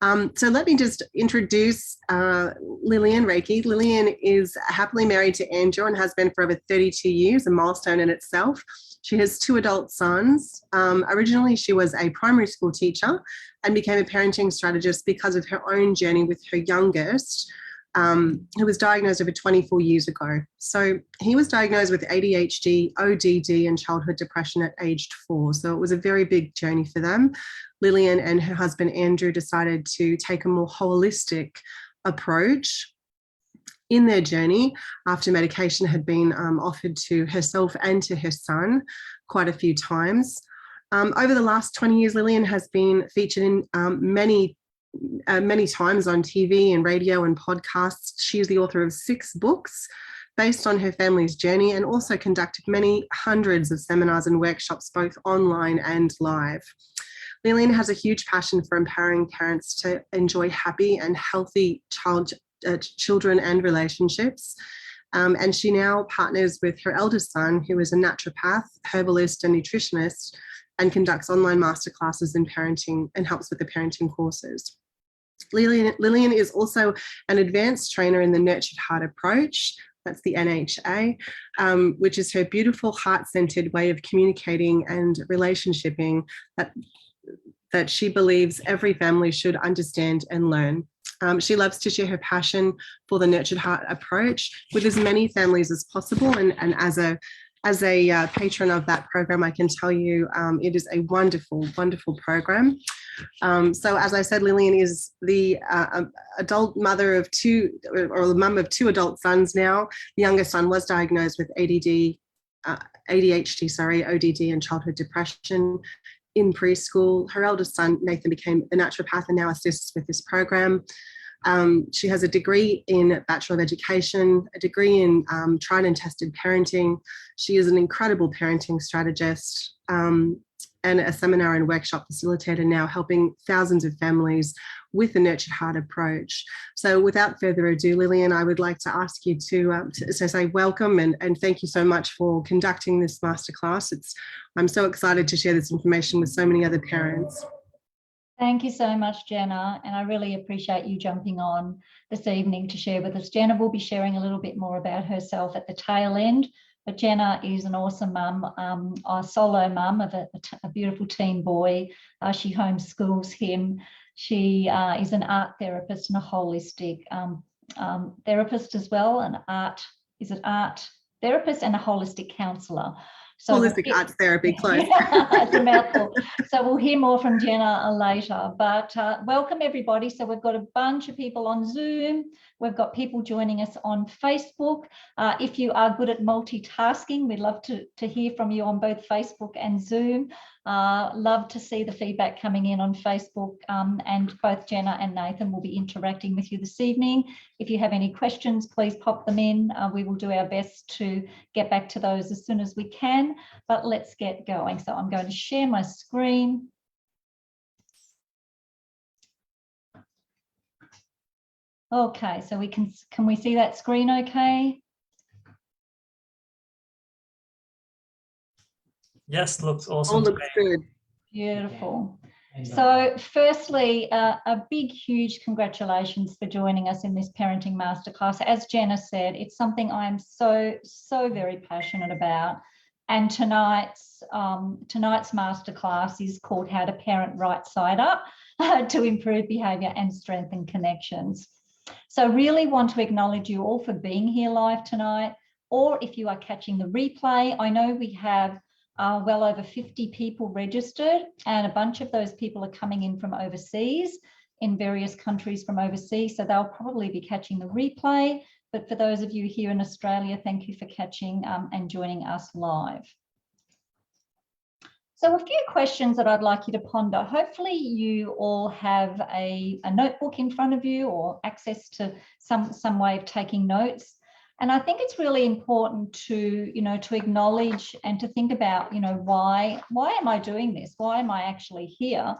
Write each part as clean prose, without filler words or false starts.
So let me just introduce Lillian Reiki. Lillian is happily married to Andrew and has been for over 32 years, a milestone in itself. She has 2 adult sons. Originally, she was a primary school teacher and became a parenting strategist because of her own journey with her youngest, who was diagnosed over 24 years ago. So he was diagnosed with ADHD, ODD, and childhood depression at aged 4. So it was a very big journey for them. Lillian and her husband Andrew decided to take a more holistic approach in their journey after medication had been offered to herself and to her son quite a few times. Over the last 20 years, Lillian has been featured in many times on TV and radio and podcasts. She is the author of 6 books based on her family's journey, and also conducted many hundreds of seminars and workshops, both online and live. Lillian has a huge passion for empowering parents to enjoy happy and healthy children and relationships. And she now partners with her eldest son, who is a naturopath, herbalist, and nutritionist, and conducts online masterclasses in parenting and helps with the parenting courses. Lillian is also an advanced trainer in the Nurtured Heart approach. That's the NHA, which is her beautiful heart-centered way of communicating and relationshiping that she believes every family should understand and learn. She loves to share her passion for the Nurtured Heart approach with as many families as possible. And as a patron of that program, I can tell you it is a wonderful, wonderful program. So as I said, Lillian is the adult mother of 2, or the mum of 2 adult sons now. The youngest son was diagnosed with ADHD, ODD, and childhood depression in preschool. Her eldest son, Nathan, became a naturopath and now assists with this program. She has a degree in Bachelor of Education, a degree in tried and tested parenting. She is an incredible parenting strategist and a seminar and workshop facilitator now, helping thousands of families with the Nurtured Heart approach. So without further ado, Lillian, I would like to ask you to say welcome and thank you so much for conducting this masterclass. I'm so excited to share this information with so many other parents. Thank you so much, Jenna, and I really appreciate you jumping on this evening to share with us. Jenna will be sharing a little bit more about herself at the tail end, but Jenna is an awesome mum, a solo mum of a beautiful teen boy. She homeschools him. She is an art therapist and a holistic therapist as well, an art therapist and a holistic counsellor. So holistic arts therapy, close. It's a mouthful. So we'll hear more from Jenna later. But welcome everybody. So we've got a bunch of people on Zoom. We've got people joining us on Facebook. If you are good at multitasking, we'd love to hear from you on both Facebook and Zoom. Love to see the feedback coming in on Facebook, and both Jenna and Nathan will be interacting with you this evening. If you have any questions, please pop them in. We will do our best to get back to those as soon as we can, but let's get going. So I'm going to share my screen. Okay, so can we see that screen okay? Yes, looks awesome. All looks good. Beautiful. So firstly, a big, huge congratulations for joining us in this parenting masterclass. As Jenna said, it's something I'm so very passionate about. And tonight's masterclass is called How to Parent Right Side Up to Improve Behaviour and Strengthen Connections. So really want to acknowledge you all for being here live tonight, or if you are catching the replay. I know we have well over 50 people registered, and a bunch of those people are coming in from overseas, in various countries from overseas, so they'll probably be catching the replay. But for those of you here in Australia, thank you for catching and joining us live. So a few questions that I'd like you to ponder. Hopefully you all have a notebook in front of you or access to some way of taking notes. And I think it's really important to, to acknowledge and to think about, why am I doing this? Why am I actually here?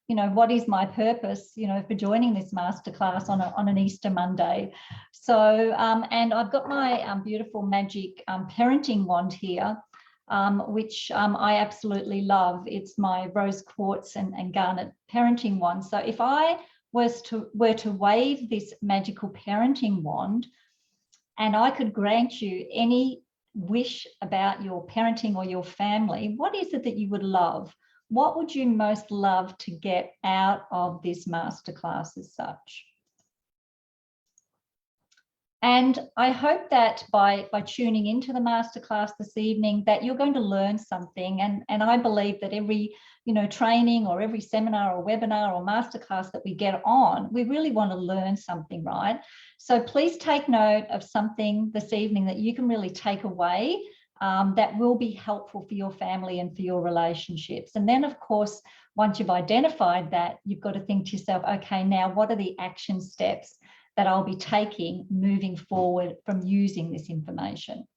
What is my purpose, for joining this masterclass on an Easter Monday? So, and I've got my beautiful magic parenting wand here, which I absolutely love. It's my rose quartz and garnet parenting wand. So if I were to wave this magical parenting wand, and I could grant you any wish about your parenting or your family, what is it that you would love? What would you most love to get out of this masterclass as such? And I hope that by tuning into the masterclass this evening, that you're going to learn something. And I believe that every training or every seminar or webinar or masterclass that we get on, we really want to learn something, right? So please take note of something this evening that you can really take away that will be helpful for your family and for your relationships. And then, of course, once you've identified that, you've got to think to yourself, okay, now what are the action steps that I'll be taking moving forward from using this information?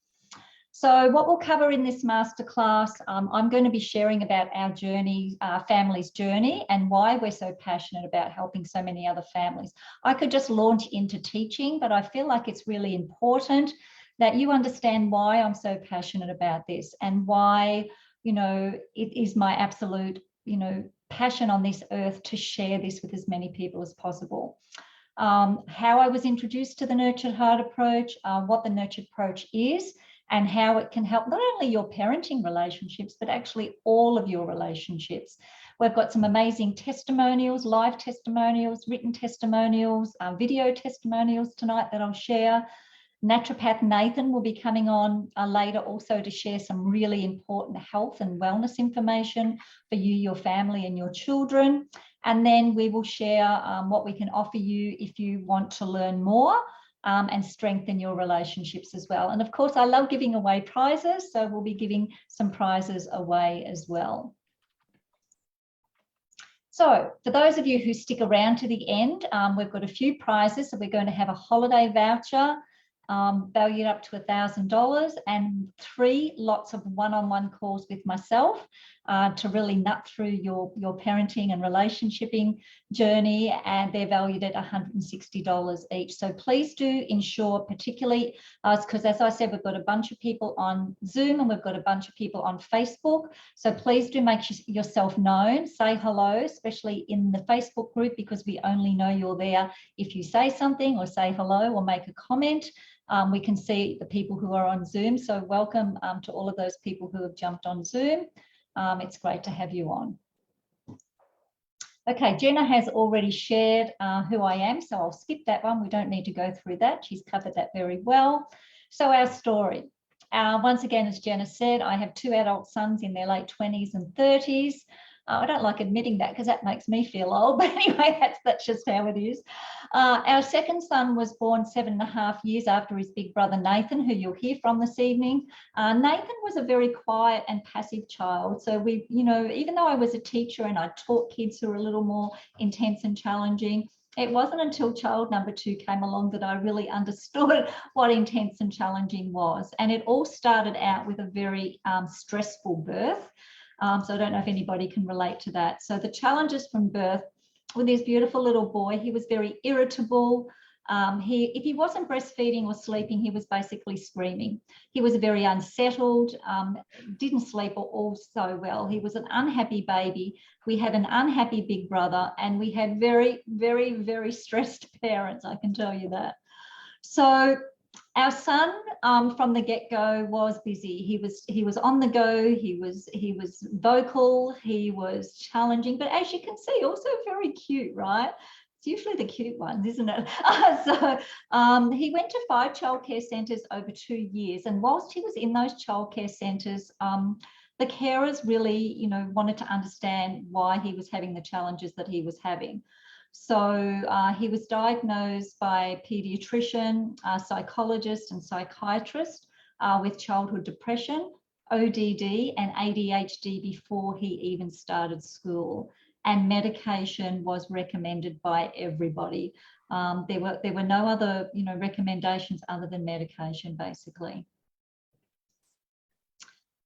So what we'll cover in this masterclass, I'm going to be sharing about our journey, our family's journey, and why we're so passionate about helping so many other families. I could just launch into teaching, but I feel like it's really important that you understand why I'm so passionate about this, and why, it is my absolute, passion on this earth to share this with as many people as possible. How I was introduced to the Nurtured Heart approach, what the Nurtured approach is, and how it can help not only your parenting relationships, but actually all of your relationships. We've got some amazing testimonials, live testimonials, written testimonials, video testimonials tonight that I'll share. Naturopath Nathan will be coming on later also to share some really important health and wellness information for you, your family, and your children. And then we will share what we can offer you if you want to learn more and strengthen your relationships as well. And of course, I love giving away prizes, so we'll be giving some prizes away as well. So for those of you who stick around to the end, we've got a few prizes. So we're going to have a holiday voucher valued up to $1,000 and 3 lots of one-on-one calls with myself to really nut through your parenting and relationshiping journey, and they're valued at $160 each. So please do ensure, particularly because as I said, we've got a bunch of people on Zoom and we've got a bunch of people on Facebook. So please do make yourself known, say hello, especially in the Facebook group, because we only know you're there if you say something or say hello or make a comment. We can see the people who are on Zoom. So welcome to all of those people who have jumped on Zoom. It's great to have you on. Okay, Jenna has already shared who I am, so I'll skip that one. We don't need to go through that. She's covered that very well. So our story. Once again, as Jenna said, I have 2 adult sons in their late 20s and 30s. I don't like admitting that because that makes me feel old, but anyway, that's just how it is. Our second son was born 7.5 years after his big brother Nathan, who you'll hear from this evening. Nathan was a very quiet and passive child. So we, even though I was a teacher and I taught kids who were a little more intense and challenging, it wasn't until child number 2 came along that I really understood what intense and challenging was. And it all started out with a very stressful birth. So I don't know if anybody can relate to that. So the challenges from birth with this beautiful little boy, he was very irritable. If he wasn't breastfeeding or sleeping, he was basically screaming. He was very unsettled, didn't sleep all so well. He was an unhappy baby. We had an unhappy big brother, and we had very, very, very stressed parents, I can tell you that. So our son, from the get-go, was busy. He was on the go. He was vocal. He was challenging, but as you can see, also very cute, right? It's usually the cute ones, isn't it? So he went to 5 childcare centres over 2 years, and whilst he was in those childcare centres, the carers really, wanted to understand why he was having the challenges that he was having. So he was diagnosed by a paediatrician, psychologist and psychiatrist with childhood depression, ODD and ADHD before he even started school. And medication was recommended by everybody. There were no other recommendations other than medication, basically.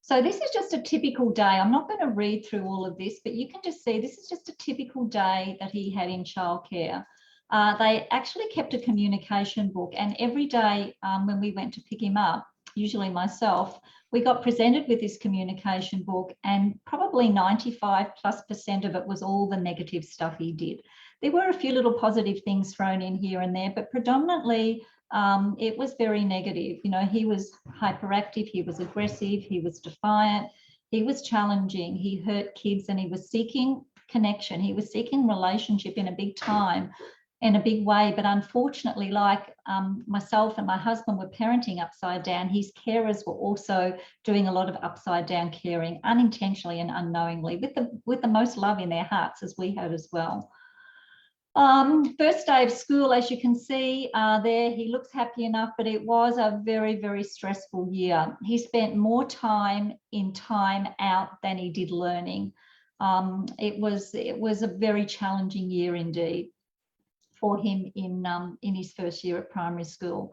So this is just a typical day. I'm not going to read through all of this, but you can just see this is just a typical day that he had in childcare. They actually kept a communication book, and every day when we went to pick him up, usually myself, we got presented with this communication book, and probably 95+% of it was all the negative stuff he did. There were a few little positive things thrown in here and there, but predominantly it was very negative. You know, he was hyperactive, he was aggressive, he was defiant, he was challenging, he hurt kids, and he was seeking connection. He was seeking relationship in a big way. But unfortunately, like myself and my husband were parenting upside down, his carers were also doing a lot of upside down caring, unintentionally and unknowingly, with the most love in their hearts, as we had as well. First day of school, as you can see there, he looks happy enough, but it was a very, very stressful year. He spent more time out than he did learning. It was a very challenging year indeed for him in his first year at primary school.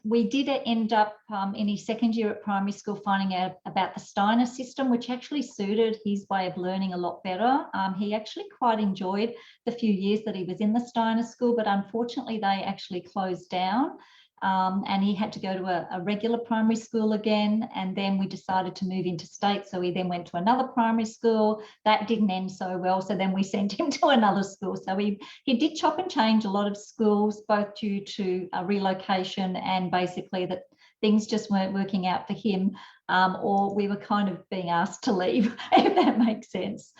We did end up in his second year at primary school finding out about the Steiner system, which actually suited his way of learning a lot better. He actually quite enjoyed the few years that he was in the Steiner school, but unfortunately they actually closed down. And he had to go to a regular primary school again, and then we decided to move interstate, so he then went to another primary school. That didn't end so well, so then we sent him to another school. So he did chop and change a lot of schools, both due to relocation and basically that things just weren't working out for him, or we were kind of being asked to leave, if that makes sense.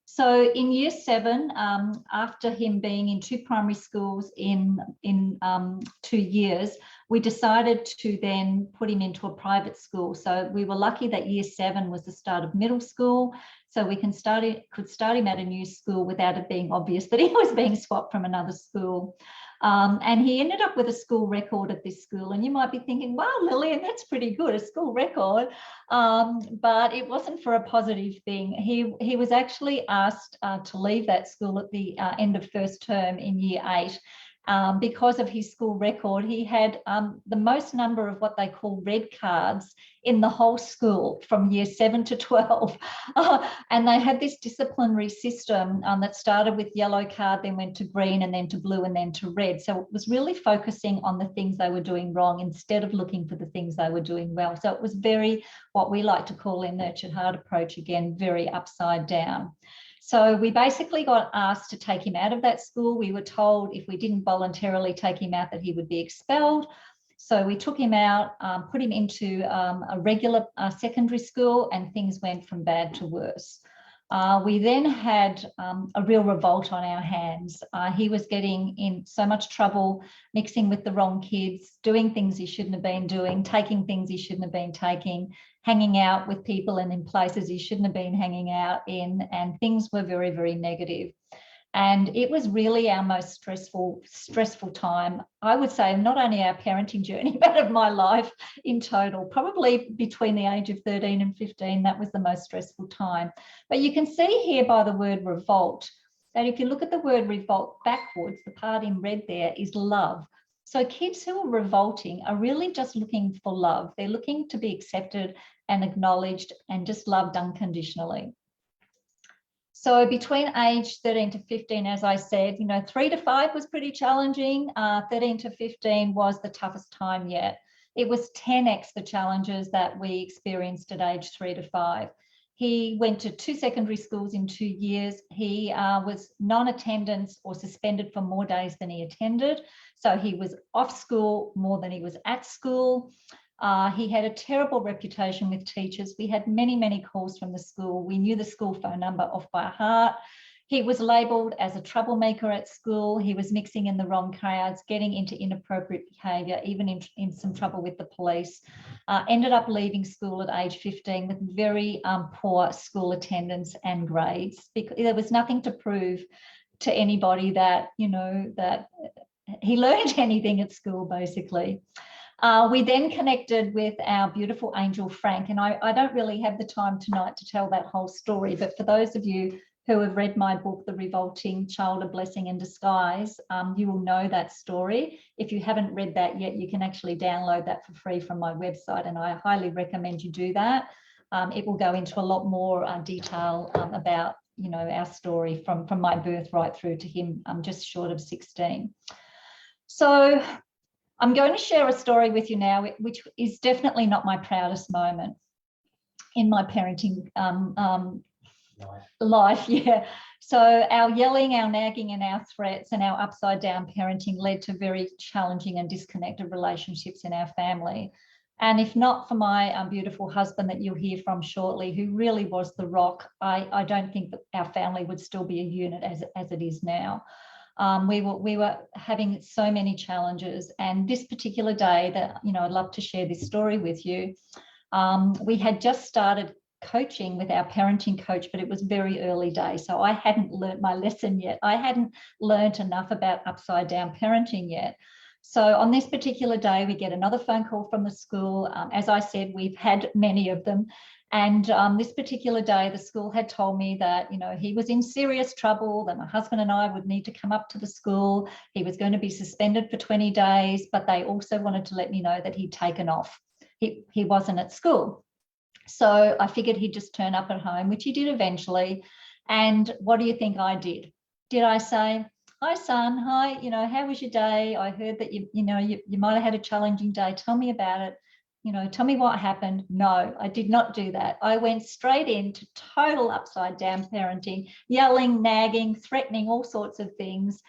So in year 7, after him being in 2 primary schools in 2 years, we decided to then put him into a private school. So we were lucky that year 7 was the start of middle school, so we could start him at a new school without it being obvious that he was being swapped from another school. And he ended up with a school record at this school. And you might be thinking, wow, Lillian, that's pretty good, a school record. But it wasn't for a positive thing. He was actually asked to leave that school at the end of first term in year 8. Because of his school record. He had the most number of what they call red cards in the whole school from year 7 to 12. And they had this disciplinary system that started with yellow card, then went to green, and then to blue, and then to red. So it was really focusing on the things they were doing wrong instead of looking for the things they were doing well. So it was very, what we like to call in Nurtured Heart approach, again, very upside down. So we basically got asked to take him out of that school. We were told if we didn't voluntarily take him out that he would be expelled. So we took him out, put him into a regular secondary school, and things went from bad to worse. We then had a real revolt on our hands. He was getting in so much trouble, mixing with the wrong kids, doing things he shouldn't have been doing, taking things he shouldn't have been taking, hanging out with people and in places he shouldn't have been hanging out in, and things were very, very negative. And it was really our most stressful time, I would say, not only our parenting journey, but of my life in total. Probably between the age of 13 and 15, that was the most stressful time. But you can see here by the word revolt, that if you look at the word revolt backwards, the part in red there is love. So kids who are revolting are really just looking for love. They're looking to be accepted and acknowledged and just loved unconditionally. So between age 13 to 15, as I said, 3 to 5 was pretty challenging. 13 to 15 was the toughest time yet. It was 10x the challenges that we experienced at age 3 to 5. He went to 2 secondary schools in 2 years. He was non-attendance or suspended for more days than he attended. So he was off school more than he was at school. He had a terrible reputation with teachers. We had many, many calls from the school. We knew the school phone number off by heart. He was labelled as a troublemaker at school. He was mixing in the wrong crowds, getting into inappropriate behaviour, even in some trouble with the police. Ended up leaving school at age 15 with very poor school attendance and grades, because there was nothing to prove to anybody that, that he learned anything at school, basically. We then connected with our beautiful angel, Frank, and I don't really have the time tonight to tell that whole story, but for those of you who have read my book, The Revolting Child, A Blessing in Disguise, you will know that story. If you haven't read that yet, you can actually download that for free from my website, and I highly recommend you do that. It will go into a lot more detail about, our story from my birth right through to him just short of 16. So I'm going to share a story with you now, which is definitely not my proudest moment in my parenting Life, yeah. So our yelling, our nagging and our threats and our upside down parenting led to very challenging and disconnected relationships in our family. And if not for my beautiful husband that you'll hear from shortly, who really was the rock, I don't think that our family would still be a unit as it is now. We were having so many challenges, and this particular day that, I'd love to share this story with you. We had just started coaching with our parenting coach, but it was very early days, so I hadn't learnt my lesson yet. I hadn't learnt enough about upside down parenting yet. So on this particular day, we get another phone call from the school. As I said, we've had many of them. And this particular day, the school had told me that, he was in serious trouble, that my husband and I would need to come up to the school. He was going to be suspended for 20 days, but they also wanted to let me know that he'd taken off. He wasn't at school. So I figured he'd just turn up at home, which he did eventually. And what do you think I did? Did I say, "Hi, son. Hi, how was your day? I heard that you might have had a challenging day. Tell me about it. Tell me what happened." No, I did not do that. I went straight into total upside down parenting, yelling, nagging, threatening, all sorts of things,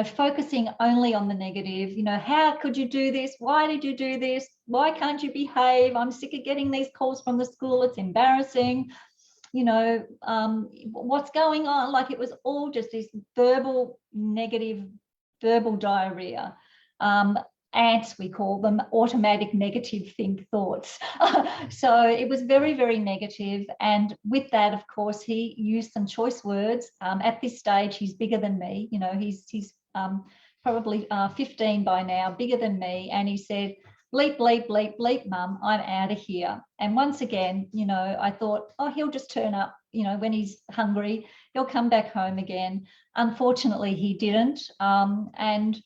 focusing only on the negative. How could you do this? Why did you do this? Why can't you behave? I'm sick of getting these calls from the school. It's embarrassing. What's going on? Like, it was all just this negative verbal diarrhea. Ants, we call them, automatic negative think thoughts. So it was very, very negative. And with that, of course, he used some choice words. At this stage, he's bigger than me. He's probably 15 by now, bigger than me. And he said, "Bleep, bleep, bleep, bleep, mum, I'm out of here." And once again, I thought, oh, he'll just turn up, when he's hungry, he'll come back home again. Unfortunately, he didn't. And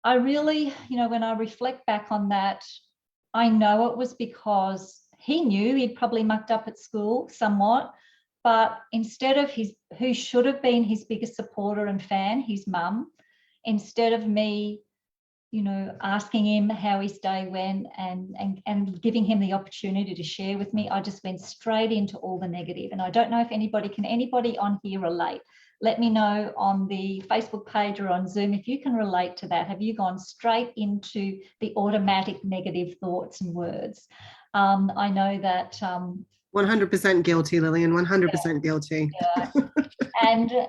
I really, when I reflect back on that, I know it was because he knew he'd probably mucked up at school somewhat, but instead of who should have been his biggest supporter and fan, his mum, instead of me, asking him how his day went and giving him the opportunity to share with me, I just went straight into all the negative. And I don't know if anybody on here relate. Let me know on the Facebook page or on Zoom if you can relate to that. Have you gone straight into the automatic negative thoughts and words? I know that 100% guilty, Lillian, 100% guilty. Yeah.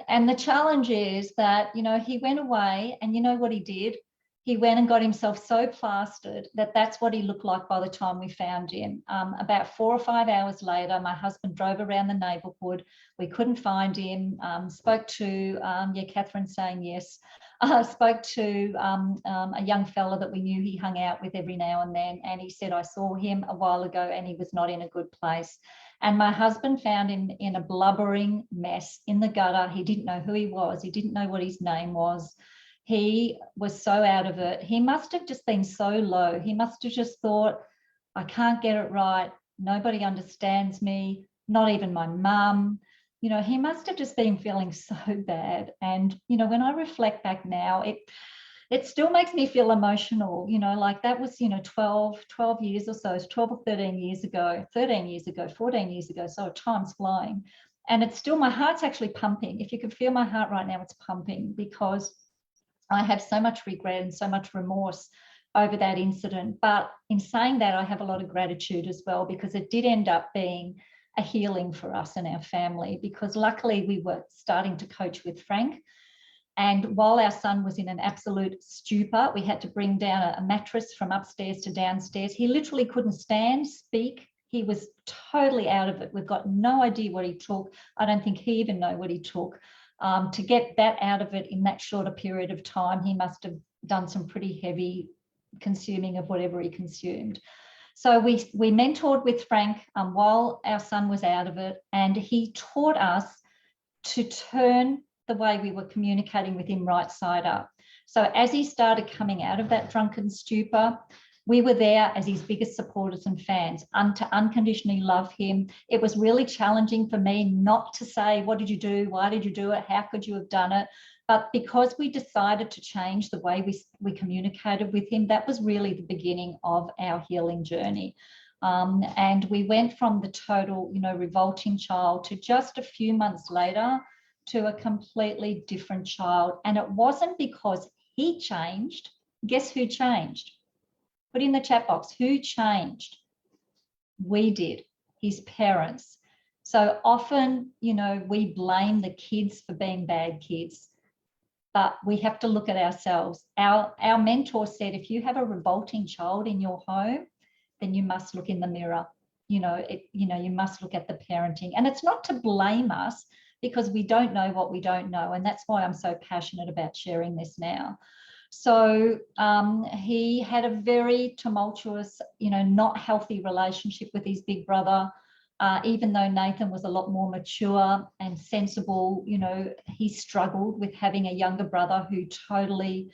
And the challenge is that, he went away, and you know what he did? He went and got himself so plastered that that's what he looked like by the time we found him. About 4 or 5 hours later, my husband drove around the neighbourhood. We couldn't find him. Spoke to, Catherine saying yes. Spoke to a young fella that we knew he hung out with every now and then. And he said, "I saw him a while ago and he was not in a good place." And my husband found him in a blubbering mess in the gutter. He didn't know who he was. He didn't know what his name was. He was so out of it. He must have just been so low. He must have just thought, "I can't get it right. Nobody understands me, not even my mum." He must have just been feeling so bad. And, when I reflect back now, it still makes me feel emotional, like that was, 12 years or so, 12 or 13 years ago, 13 years ago, 14 years ago. So time's flying. And it's still, my heart's actually pumping. If you could feel my heart right now, it's pumping, because I have so much regret and so much remorse over that incident. But in saying that, I have a lot of gratitude as well, because it did end up being a healing for us and our family, because luckily we were starting to coach with Frank. And while our son was in an absolute stupor, we had to bring down a mattress from upstairs to downstairs. He literally couldn't stand, speak. He was totally out of it. We've got no idea what he took. I don't think he even knew what he took. To get that out of it in that shorter period of time, he must have done some pretty heavy consuming of whatever he consumed. So we mentored with Frank while our son was out of it, and he taught us to turn the way we were communicating with him right side up. So as he started coming out of that drunken stupor, we were there as his biggest supporters and fans, to unconditionally love him. It was really challenging for me not to say, "What did you do? Why did you do it? How could you have done it?" But because we decided to change the way we communicated with him, that was really the beginning of our healing journey. And we went from the total, revolting child to just a few months later to a completely different child. And it wasn't because he changed. Guess who changed? Put in the chat box, who changed? We did, his parents. So often, we blame the kids for being bad kids, but we have to look at ourselves. Our mentor said, if you have a revolting child in your home, then you must look in the mirror. You must look at the parenting. And it's not to blame us, because we don't know what we don't know. And that's why I'm so passionate about sharing this now. So he had a very tumultuous, not healthy relationship with his big brother. Even though Nathan was a lot more mature and sensible, he struggled with having a younger brother who totally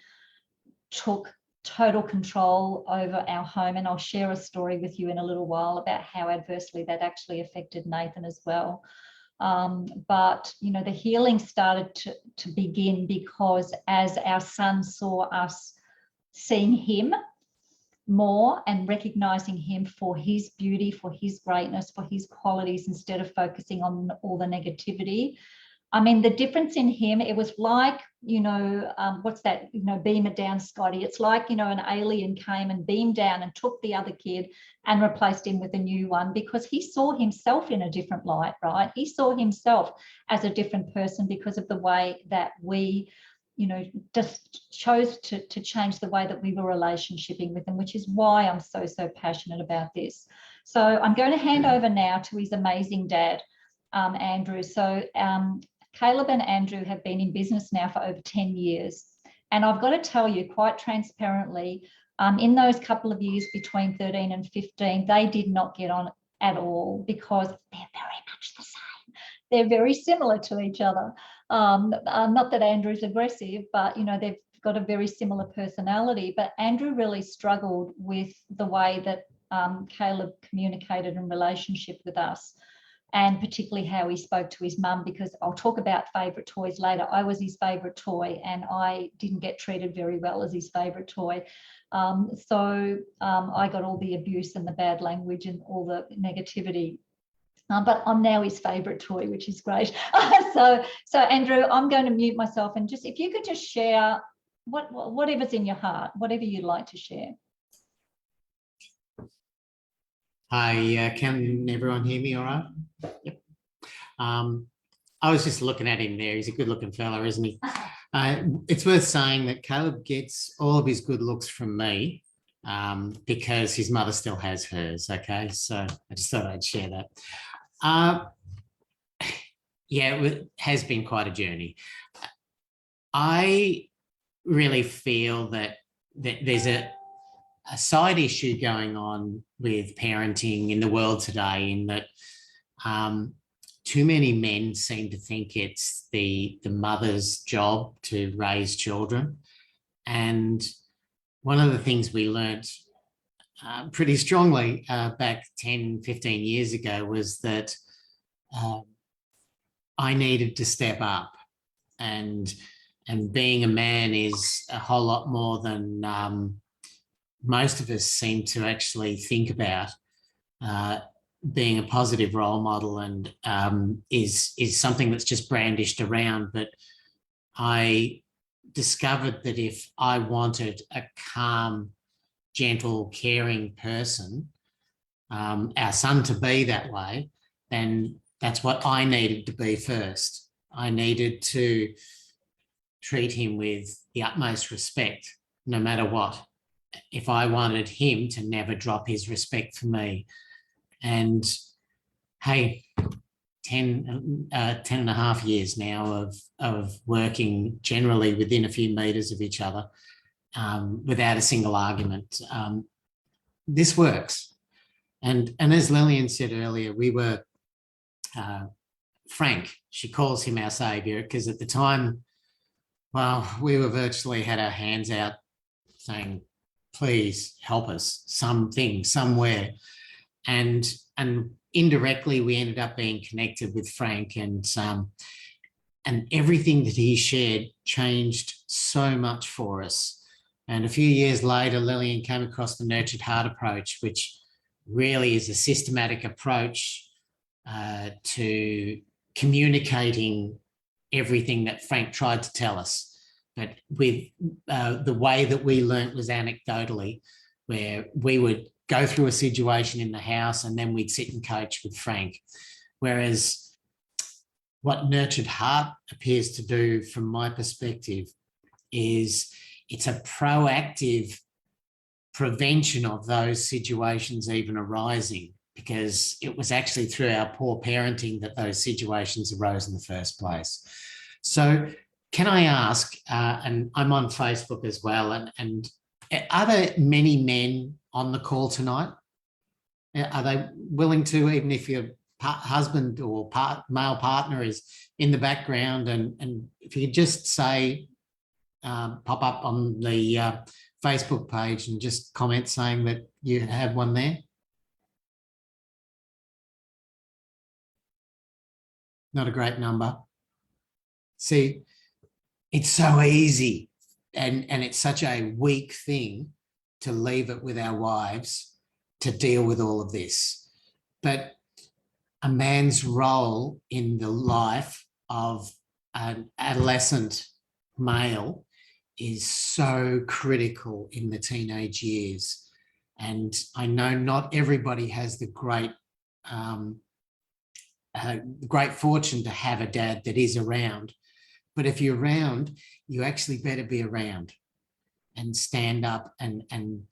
took total control over our home. And I'll share a story with you in a little while about how adversely that actually affected Nathan as well. But the healing started to begin, because as our son saw us seeing him more and recognizing him for his beauty, for his greatness, for his qualities, instead of focusing on all the negativity. I mean, the difference in him, it was like, what's that, beam it down, Scotty. It's like, an alien came and beamed down and took the other kid and replaced him with a new one, because he saw himself in a different light, right? He saw himself as a different person because of the way that we, just chose to change the way that we were relationshiping with him, which is why I'm so passionate about this. So I'm going to hand over now to his amazing dad, Andrew. So Caleb and Andrew have been in business now for over 10 years. And I've got to tell you quite transparently, in those couple of years between 13 and 15, they did not get on at all, because they're very much the same. They're very similar to each other. Not that Andrew's aggressive, but, they've got a very similar personality. But Andrew really struggled with the way that Caleb communicated in relationship with us, and particularly how he spoke to his mum, because I'll talk about favourite toys later. I was his favourite toy, and I didn't get treated very well as his favourite toy. So I got all the abuse and the bad language and all the negativity. But I'm now his favourite toy, which is great. So Andrew, I'm going to mute myself, and just if you could just share whatever's in your heart, whatever you'd like to share. Hi, can everyone hear me all right? Yep. I was just looking at him there. He's a good-looking fella, isn't he? It's worth saying that Caleb gets all of his good looks from me, because his mother still has hers, okay? So I just thought I'd share that. Yeah, it has been quite a journey. I really feel that there's a side issue going on with parenting in the world today, in that too many men seem to think it's the mother's job to raise children. And one of the things we learnt pretty strongly back 10, 15 years ago was that I needed to step up, and being a man is a whole lot more than most of us seem to actually think about. Being a positive role model and is something that's just brandished around. But I discovered that if I wanted a calm, gentle, caring person, our son to be that way, then that's what I needed to be first. I needed to treat him with the utmost respect, no matter what, if I wanted him to never drop his respect for me. And hey, 10 and a half years now of working generally within a few metres of each other, without a single argument. This works. And as Lillian said earlier, we were, Frank, she calls him our saviour, because at the time, well, we were virtually had our hands out saying, please help us, something, somewhere. And indirectly, we ended up being connected with Frank, and everything that he shared changed so much for us. And a few years later, Lillian came across the Nurtured Heart approach, which really is a systematic approach to communicating everything that Frank tried to tell us. But with the way that we learnt was anecdotally, where we would go through a situation in the house and then we'd sit and coach with Frank. Whereas what Nurtured Heart appears to do, from my perspective, is it's a proactive prevention of those situations even arising, because it was actually through our poor parenting that those situations arose in the first place. So can I ask, and I'm on Facebook as well, and are there many men on the call tonight? Are they willing to, even if your husband or male partner is in the background, and if you could just say, pop up on the Facebook page and just comment saying that you have one there? Not a great number. See, it's so easy and it's such a weak thing to leave it with our wives to deal with all of this. But a man's role in the life of an adolescent male is so critical in the teenage years. And I know not everybody has the great fortune to have a dad that is around. But if you're around, you actually better be around and stand up and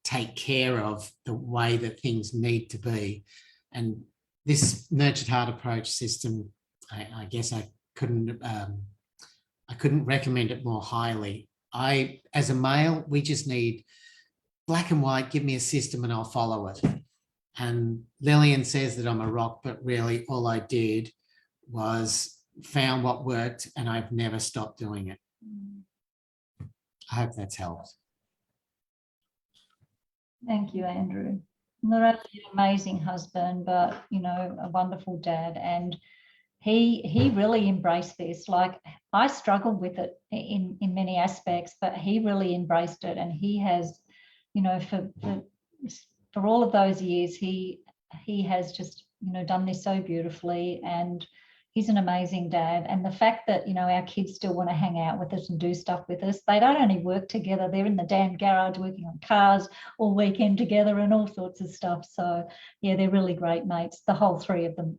take care of the way that things need to be. And this Nurtured Heart approach system, I guess I couldn't recommend it more highly. As a male, we just need black and white, give me a system and I'll follow it. And Lillian says that I'm a rock, but really all I did was found what worked and I've never stopped doing it. I hope that's helped. Thank you, Andrew. Not only an amazing husband, but, you know, a wonderful dad. And he really embraced this. Like, I struggled with it in many aspects, but he really embraced it. And he has, you know, for all of those years, he has just, you know, done this so beautifully. And he's an amazing dad. And the fact that, you know, our kids still want to hang out with us and do stuff with us. They don't only work together, they're in the damn garage working on cars all weekend together and all sorts of stuff. So yeah, they're really great mates. The whole three of them,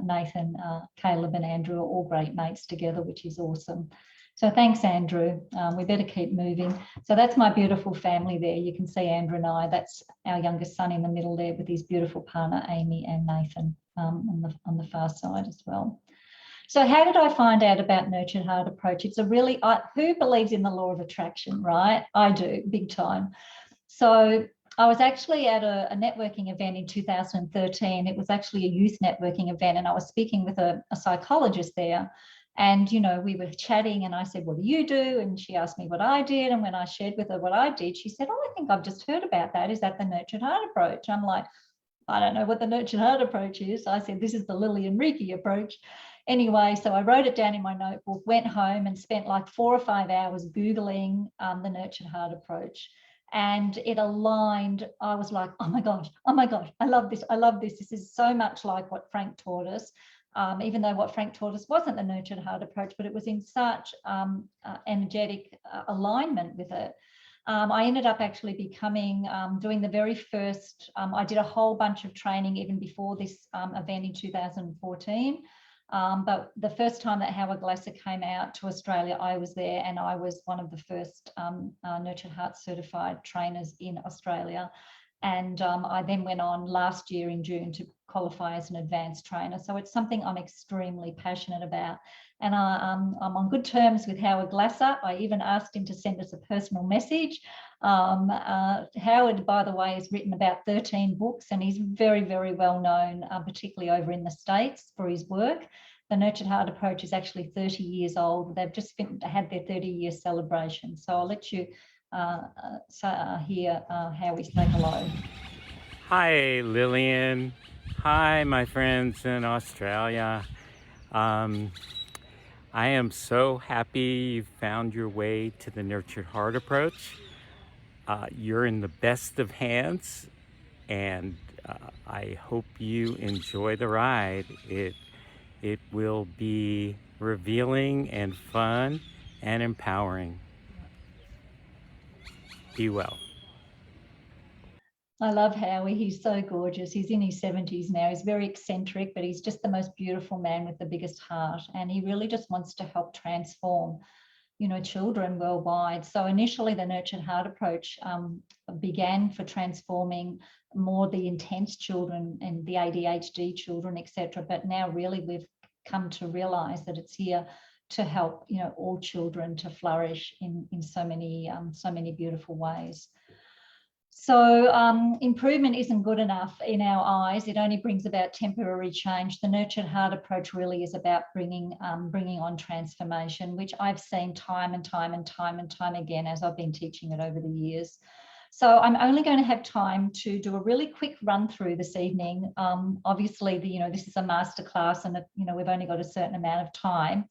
Nathan, Caleb and Andrew, are all great mates together, which is awesome. So thanks, Andrew. We better keep moving. So that's my beautiful family there. You can see Andrew and I. That's our youngest son in the middle there with his beautiful partner, Amy and Nathan, on the far side as well. So how did I find out about Nurtured Heart approach? It's a really, who believes in the law of attraction, right? I do, big time. So I was actually at a networking event in 2013. It was actually a youth networking event, and I was speaking with a psychologist there. And, you know, we were chatting and I said, what do you do? And she asked me what I did. And when I shared with her what I did, she said, oh, I think I've just heard about that. Is that the Nurtured Heart approach? I'm like, I don't know what the Nurtured Heart approach is. I said, this is the Lillian Reiki approach. Anyway, so I wrote it down in my notebook, went home and spent like 4 or 5 hours Googling the Nurtured Heart approach. And it aligned. I was like, oh my gosh, I love this. I love this. This is so much like what Frank taught us. Even though what Frank taught us wasn't the Nurtured Heart approach, but it was in such energetic alignment with it. I ended up actually becoming, doing the very first, I did a whole bunch of training even before this event in 2014. But the first time that Howard Glasser came out to Australia, I was there, and I was one of the first Nurtured Heart certified trainers in Australia. And I then went on last year in June to qualify as an advanced trainer. So it's something I'm extremely passionate about. And I'm on good terms with Howard Glasser. I even asked him to send us a personal message. Howard, by the way, has written about 13 books, and he's very, very well known, particularly over in the States, for his work. The Nurtured Heart approach is actually 30 years old. They've just had their 30-year celebration. So I'll let you hear how we say hello. Hi, Lillian. Hi, my friends in Australia. I am so happy you found your way to the Nurtured Heart approach. You're in the best of hands. and I hope you enjoy the ride. It will be revealing and fun and empowering. Be well. I love Howie. He's so gorgeous. He's in his 70s now. He's very eccentric, but he's just the most beautiful man with the biggest heart. And he really just wants to help transform, children worldwide. So initially the Nurtured Heart approach began for transforming more the intense children and the ADHD children, etc. But now really we've come to realize that it's here to help, all children to flourish in so many beautiful ways. So improvement isn't good enough in our eyes. It only brings about temporary change. The Nurtured Heart approach really is about bringing on transformation, which I've seen time and time again as I've been teaching it over the years. So I'm only going to have time to do a really quick run through this evening. Obviously, this is a masterclass, and we've only got a certain amount of time.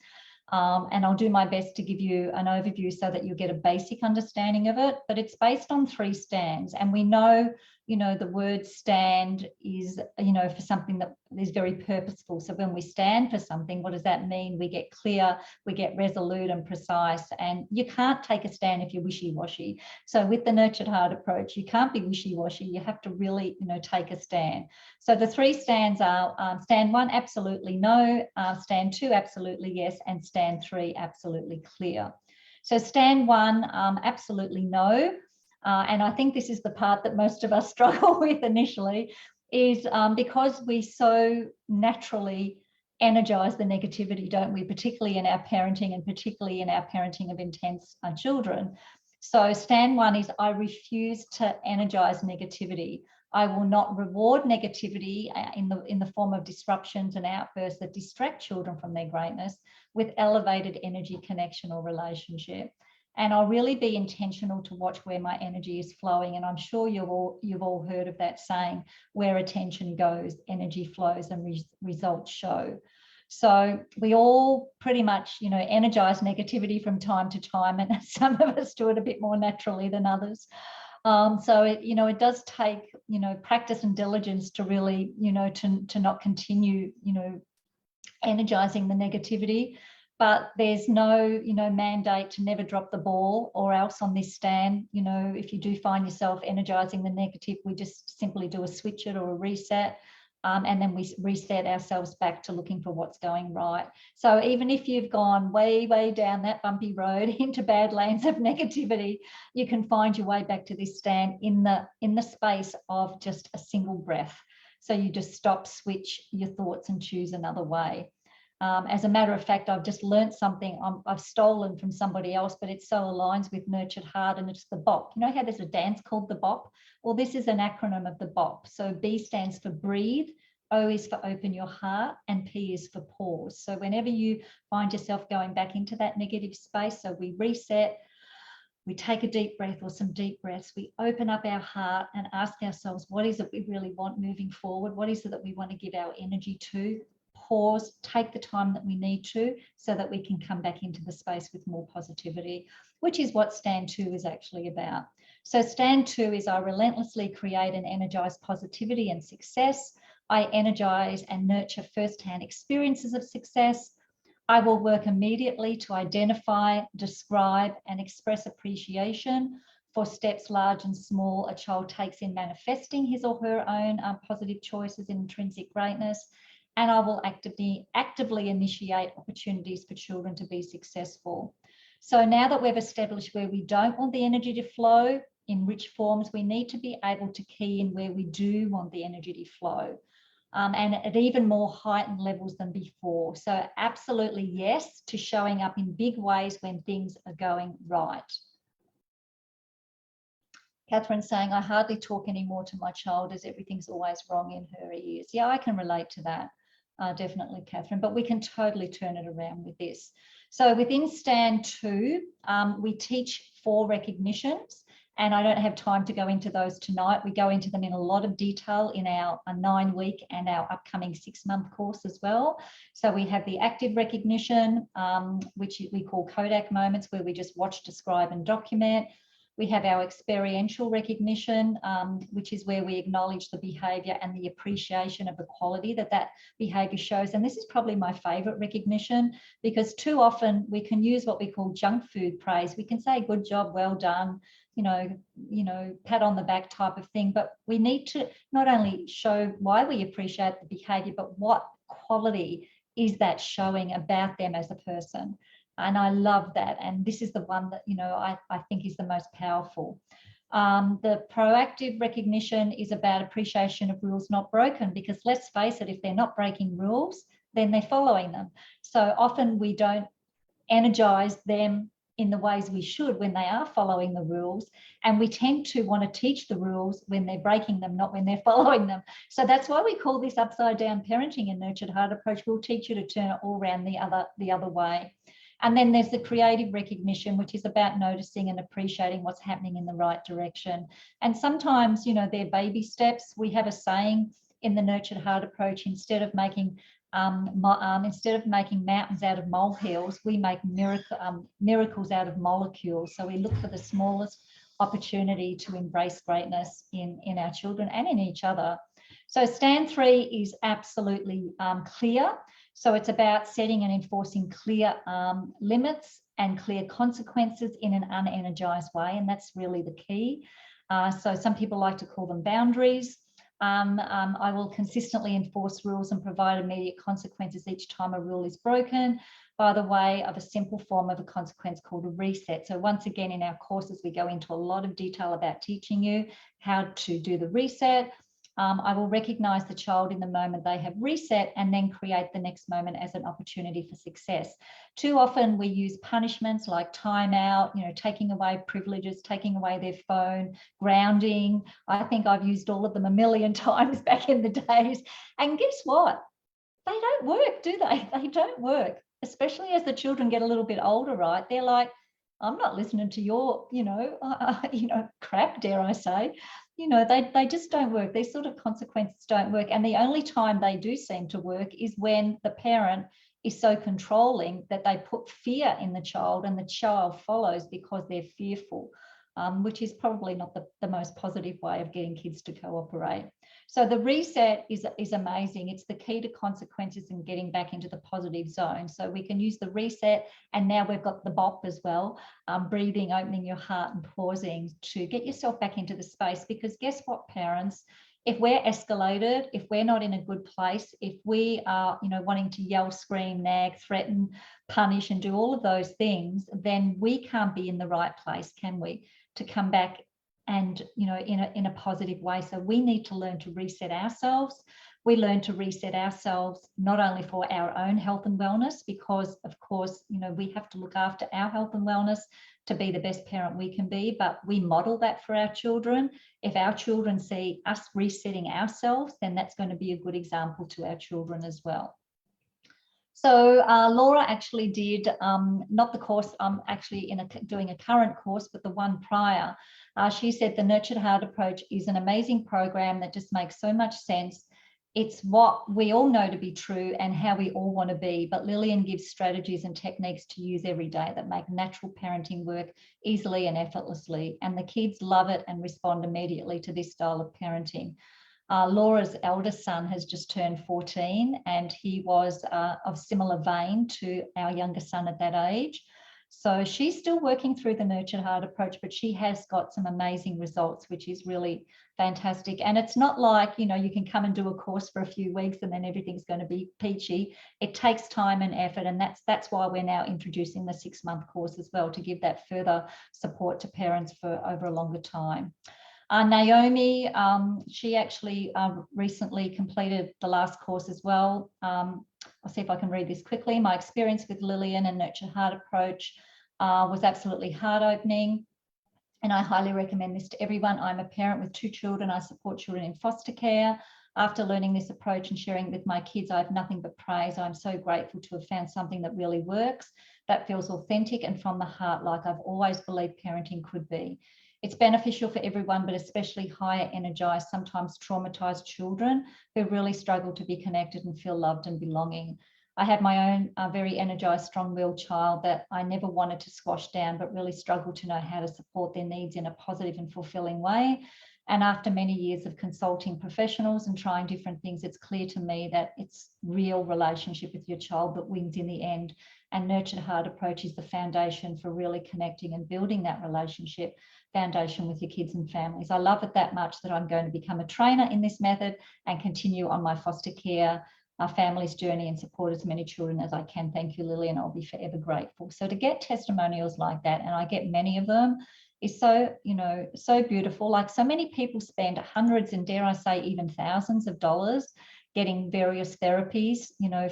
And I'll do my best to give you an overview so that you get a basic understanding of it, but it's based on 3 stands. And we know, the word stand is, for something that is very purposeful. So when we stand for something, what does that mean? We get clear, we get resolute and precise, and you can't take a stand if you're wishy-washy. So with the Nurtured Heart approach, you can't be wishy-washy. You have to really, take a stand. So the 3 stands are stand 1, absolutely no, stand 2, absolutely yes, and stand 3, absolutely clear. So stand 1, absolutely no. And I think this is the part that most of us struggle with initially, is because we so naturally energize the negativity, don't we? Particularly in our parenting, and particularly in our parenting of intense children. So stand 1 is I refuse to energize negativity. I will not reward negativity in the form of disruptions and outbursts that distract children from their greatness with elevated energy connection or relationship. And I'll really be intentional to watch where my energy is flowing. And I'm sure you've all heard of that saying, where attention goes, energy flows and results show. So we all pretty much, energize negativity from time to time, and some of us do it a bit more naturally than others. So it does take, practice and diligence to really, to not continue, energizing the negativity. But there's no, mandate to never drop the ball, or else on this stand, if you do find yourself energizing the negative, we just simply do a switch it or a reset. And then we reset ourselves back to looking for what's going right. So even if you've gone way, way down that bumpy road into bad lanes of negativity, you can find your way back to this stand in the space of just a single breath. So you just stop, switch your thoughts and choose another way. As a matter of fact, I've just learned something I've stolen from somebody else, but it so aligns with Nurtured Heart, and it's the BOP. You know how there's a dance called the BOP? Well, this is an acronym of the BOP. So B stands for breathe, O is for open your heart, and P is for pause. So whenever you find yourself going back into that negative space, so we reset, we take a deep breath or some deep breaths, we open up our heart and ask ourselves, what is it we really want moving forward? What is it that we want to give our energy to? Pause, take the time that we need to, so that we can come back into the space with more positivity, which is what stand 2 is actually about. So stand 2 is I relentlessly create and energize positivity and success. I energize and nurture firsthand experiences of success. I will work immediately to identify, describe, and express appreciation for steps large and small a child takes in manifesting his or her own positive choices in intrinsic greatness. And I will actively initiate opportunities for children to be successful. So now that we've established where we don't want the energy to flow in which forms, we need to be able to key in where we do want the energy to flow, and at even more heightened levels than before. So absolutely yes to showing up in big ways when things are going right. Catherine's saying, I hardly talk anymore to my child as everything's always wrong in her ears. Yeah, I can relate to that. Definitely, Catherine, but we can totally turn it around with this. So within stand 2, we teach 4 recognitions, and I don't have time to go into those tonight. We go into them in a lot of detail in our 9-week and our upcoming 6-month course as well. So we have the active recognition, which we call Kodak moments, where we just watch, describe and document. We have our experiential recognition, which is where we acknowledge the behaviour and the appreciation of the quality that behaviour shows. And this is probably my favourite recognition, because too often we can use what we call junk food praise. We can say, good job, well done, you know, pat on the back type of thing. But we need to not only show why we appreciate the behaviour, but what quality is that showing about them as a person. And I love that. And this is the one that, you know, I think is the most powerful. The proactive recognition is about appreciation of rules not broken, because let's face it, if they're not breaking rules, then they're following them. So often we don't energize them in the ways we should when they are following the rules. And we tend to want to teach the rules when they're breaking them, not when they're following them. So that's why we call this upside down parenting and nurtured heart approach. We'll teach you to turn it all around the other way. And then there's the creative recognition, which is about noticing and appreciating what's happening in the right direction. And sometimes, you know, they're baby steps. We have a saying in the nurtured heart approach: instead of making mountains out of molehills, we make miracles out of molecules. So we look for the smallest opportunity to embrace greatness in our children and in each other. So stand 3 is absolutely clear. So it's about setting and enforcing clear limits and clear consequences in an unenergized way. And that's really the key. So some people like to call them boundaries. I will consistently enforce rules and provide immediate consequences each time a rule is broken, by the way of a simple form of a consequence called a reset. So once again, in our courses, we go into a lot of detail about teaching you how to do the reset. I will recognize the child in the moment they have reset and then create the next moment as an opportunity for success. Too often we use punishments like timeout, you know, taking away privileges, taking away their phone, grounding. I think I've used all of them a million times back in the days. And guess what? They don't work, do they? They don't work, especially as the children get a little bit older, right? They're like, I'm not listening to your, crap, dare I say. You know, they just don't work. These sort of consequences don't work. And the only time they do seem to work is when the parent is so controlling that they put fear in the child and the child follows because they're fearful, which is probably not the most positive way of getting kids to cooperate. So the reset is amazing. It's the key to consequences and getting back into the positive zone. So we can use the reset, and now we've got the BOP as well, breathing, opening your heart and pausing to get yourself back into the space. Because guess what, parents? If we're escalated, if we're not in a good place, if we are, wanting to yell, scream, nag, threaten, punish, and do all of those things, then we can't be in the right place, can we, to come back and, in a positive way. So we need to learn to reset ourselves. We learn to reset ourselves not only for our own health and wellness, because of course, we have to look after our health and wellness to be the best parent we can be, but we model that for our children. If our children see us resetting ourselves, then that's going to be a good example to our children as well. So Laura actually did, not the course, I'm actually doing a current course, but the one prior. She said the Nurtured Heart approach is an amazing program that just makes so much sense. It's what we all know to be true and how we all want to be, but Lillian gives strategies and techniques to use every day that make natural parenting work easily and effortlessly. And the kids love it and respond immediately to this style of parenting. Laura's eldest son has just turned 14, and he was of similar vein to our younger son at that age. So she's still working through the Nurtured Heart approach, but she has got some amazing results, which is really fantastic. And it's not like, you can come and do a course for a few weeks and then everything's going to be peachy. It takes time and effort, and that's why we're now introducing the 6-month course as well, to give that further support to parents for over a longer time. Naomi, she actually recently completed the last course as well. I'll see if I can read this quickly. My experience with Lillian and Nurtured Heart approach was absolutely heart-opening, and I highly recommend this to everyone. I'm a parent with 2 children. I support children in foster care. After learning this approach and sharing it with my kids, I have nothing but praise. I'm so grateful to have found something that really works, that feels authentic and from the heart, like I've always believed parenting could be. It's beneficial for everyone, but especially higher energized, sometimes traumatized children who really struggle to be connected and feel loved and belonging. I had my own very energized, strong-willed child that I never wanted to squash down, but really struggled to know how to support their needs in a positive and fulfilling way. And after many years of consulting professionals and trying different things, it's clear to me that it's real relationship with your child that wins in the end. And Nurtured Heart approach is the foundation for really connecting and building that relationship foundation with your kids and families. I love it that much that I'm going to become a trainer in this method and continue on my foster care family's journey and support as many children as I can. Thank you, Lillian. I'll be forever grateful. So to get testimonials like that, and I get many of them, is so, so beautiful. Like, so many people spend hundreds and, dare I say, even thousands of dollars getting various therapies,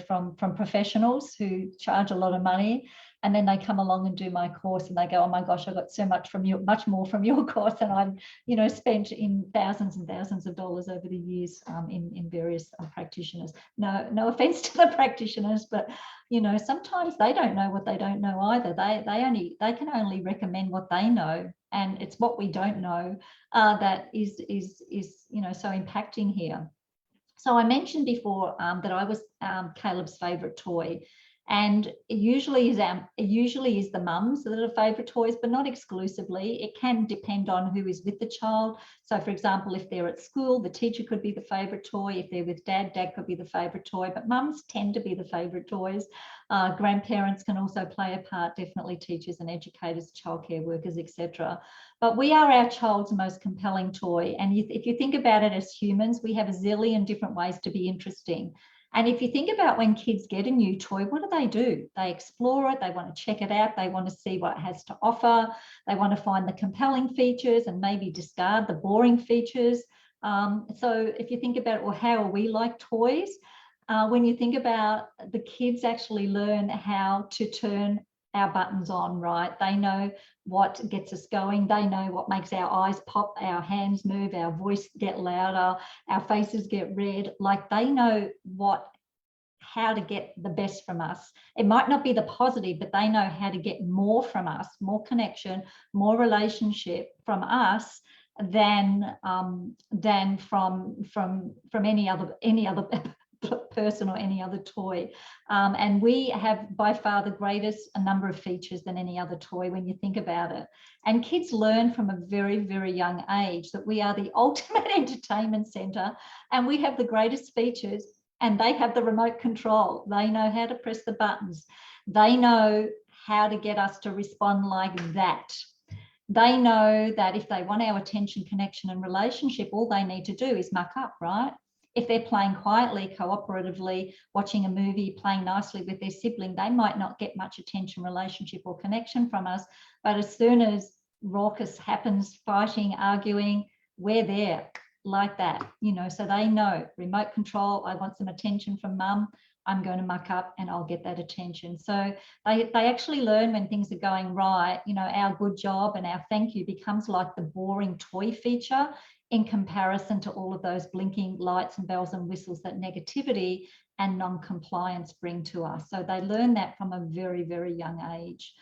from professionals who charge a lot of money. And then they come along and do my course and they go, oh my gosh, I got so much from you, much more from your course than I've, spent in thousands and thousands of dollars over the years in various practitioners. No offense to the practitioners, but, sometimes they don't know what they don't know either. They can only recommend what they know. And it's what we don't know that is so impacting here. So I mentioned before that I was Caleb's favourite toy. And it usually is the mums that are favourite toys, but not exclusively. It can depend on who is with the child. So, for example, if they're at school, the teacher could be the favourite toy. If they're with dad, dad could be the favourite toy. But mums tend to be the favourite toys. Grandparents can also play a part, definitely teachers and educators, childcare workers, etc. But we are our child's most compelling toy. And if you think about it as humans, we have a zillion different ways to be interesting. And if you think about when kids get a new toy, what do? They explore it, they want to check it out, they want to see what it has to offer, they want to find the compelling features and maybe discard the boring features. So if you think about, well, how are we like toys? When you think about, the kids actually learn how to turn our buttons on, right? They know what gets us going. They know what makes our eyes pop, our hands move, our voice get louder, our faces get red. Like, they know how to get the best from us. It might not be the positive, but they know how to get more from us, more connection, more relationship from us than from any other person or any other toy. And we have by far the greatest number of features than any other toy when you think about it. And kids learn from a very, very young age that we are the ultimate entertainment center and we have the greatest features, and they have the remote control. They know how to press the buttons. They know how to get us to respond like that. They know that if they want our attention, connection, and relationship, all they need to do is muck up, right? If they're playing quietly, cooperatively, watching a movie, playing nicely with their sibling, they might not get much attention, relationship, or connection from us. But as soon as raucous happens, fighting, arguing, we're there like that, so they know remote control. I want some attention from mum. I'm going to muck up and I'll get that attention. So they actually learn when things are going right. Our good job and our thank you becomes like the boring toy feature in comparison to all of those blinking lights and bells and whistles that negativity and non-compliance bring to us. So they learn that from a very, very young age.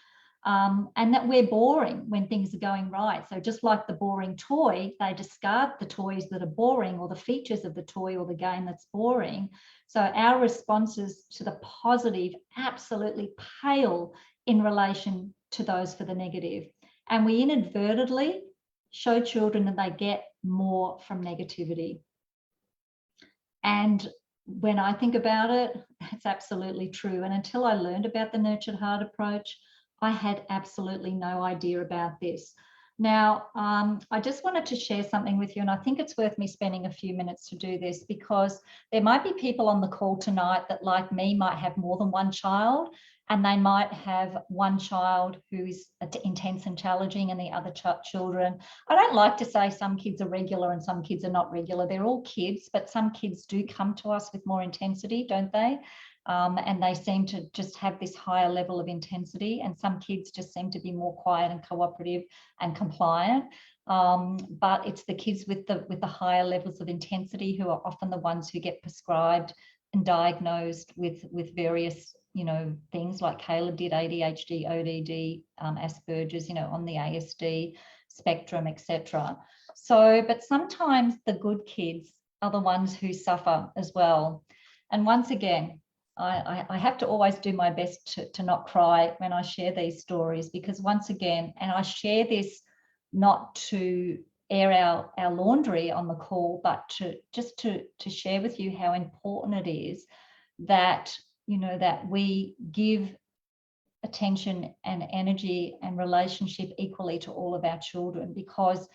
And that we're boring when things are going right. So just like the boring toy, they discard the toys that are boring or the features of the toy or the game that's boring. So our responses to the positive absolutely pale in relation to those for the negative. And we inadvertently show children that they get more from negativity. And when I think about it, it's absolutely true. And until I learned about the Nurtured Heart approach, I had absolutely no idea about this. Now, I just wanted to share something with you, and I think it's worth me spending a few minutes to do this, because there might be people on the call tonight that, like me, might have more than one child, and they might have one child who is intense and challenging and the other children. I don't like to say some kids are regular and some kids are not regular. They're all kids, but some kids do come to us with more intensity, don't they? And they seem to just have this higher level of intensity, and some kids just seem to be more quiet and cooperative and compliant. But it's the kids with the higher levels of intensity who are often the ones who get prescribed and diagnosed with various things, like Caleb did, ADHD, ODD, Asperger's, on the ASD spectrum, etc. So, but sometimes the good kids are the ones who suffer as well. And once again, I have to always do my best to not cry when I share these stories, because once again, and I share this not to air our laundry on the call, but to share with you how important it is that, you know, that we give attention and energy and relationship equally to all of our children. Because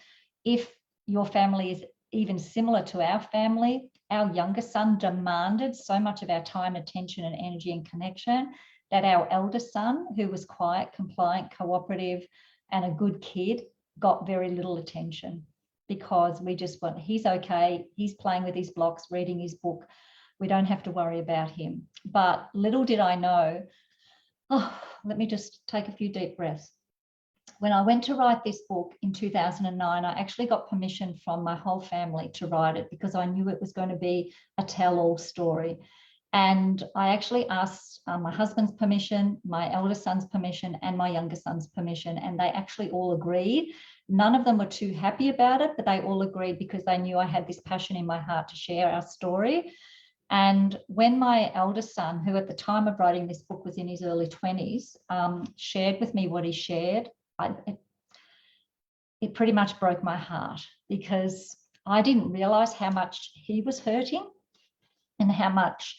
if your family is even similar to our family, our younger son demanded so much of our time, attention and energy and connection that our elder son, who was quiet, compliant, cooperative and a good kid, got very little attention, because we just went, he's okay, he's playing with his blocks, reading his book, we don't have to worry about him. But little did I know, let me just take a few deep breaths. When I went to write this book in 2009, I actually got permission from my whole family to write it, because I knew it was going to be a tell-all story. And I actually asked my husband's permission, my elder son's permission, and my younger son's permission, and they actually all agreed. None of them were too happy about it, but they all agreed, because they knew I had this passion in my heart to share our story. And when my eldest son, who at the time of writing this book was in his early 20s, shared with me what he shared, it pretty much broke my heart, because I didn't realize how much he was hurting and how much,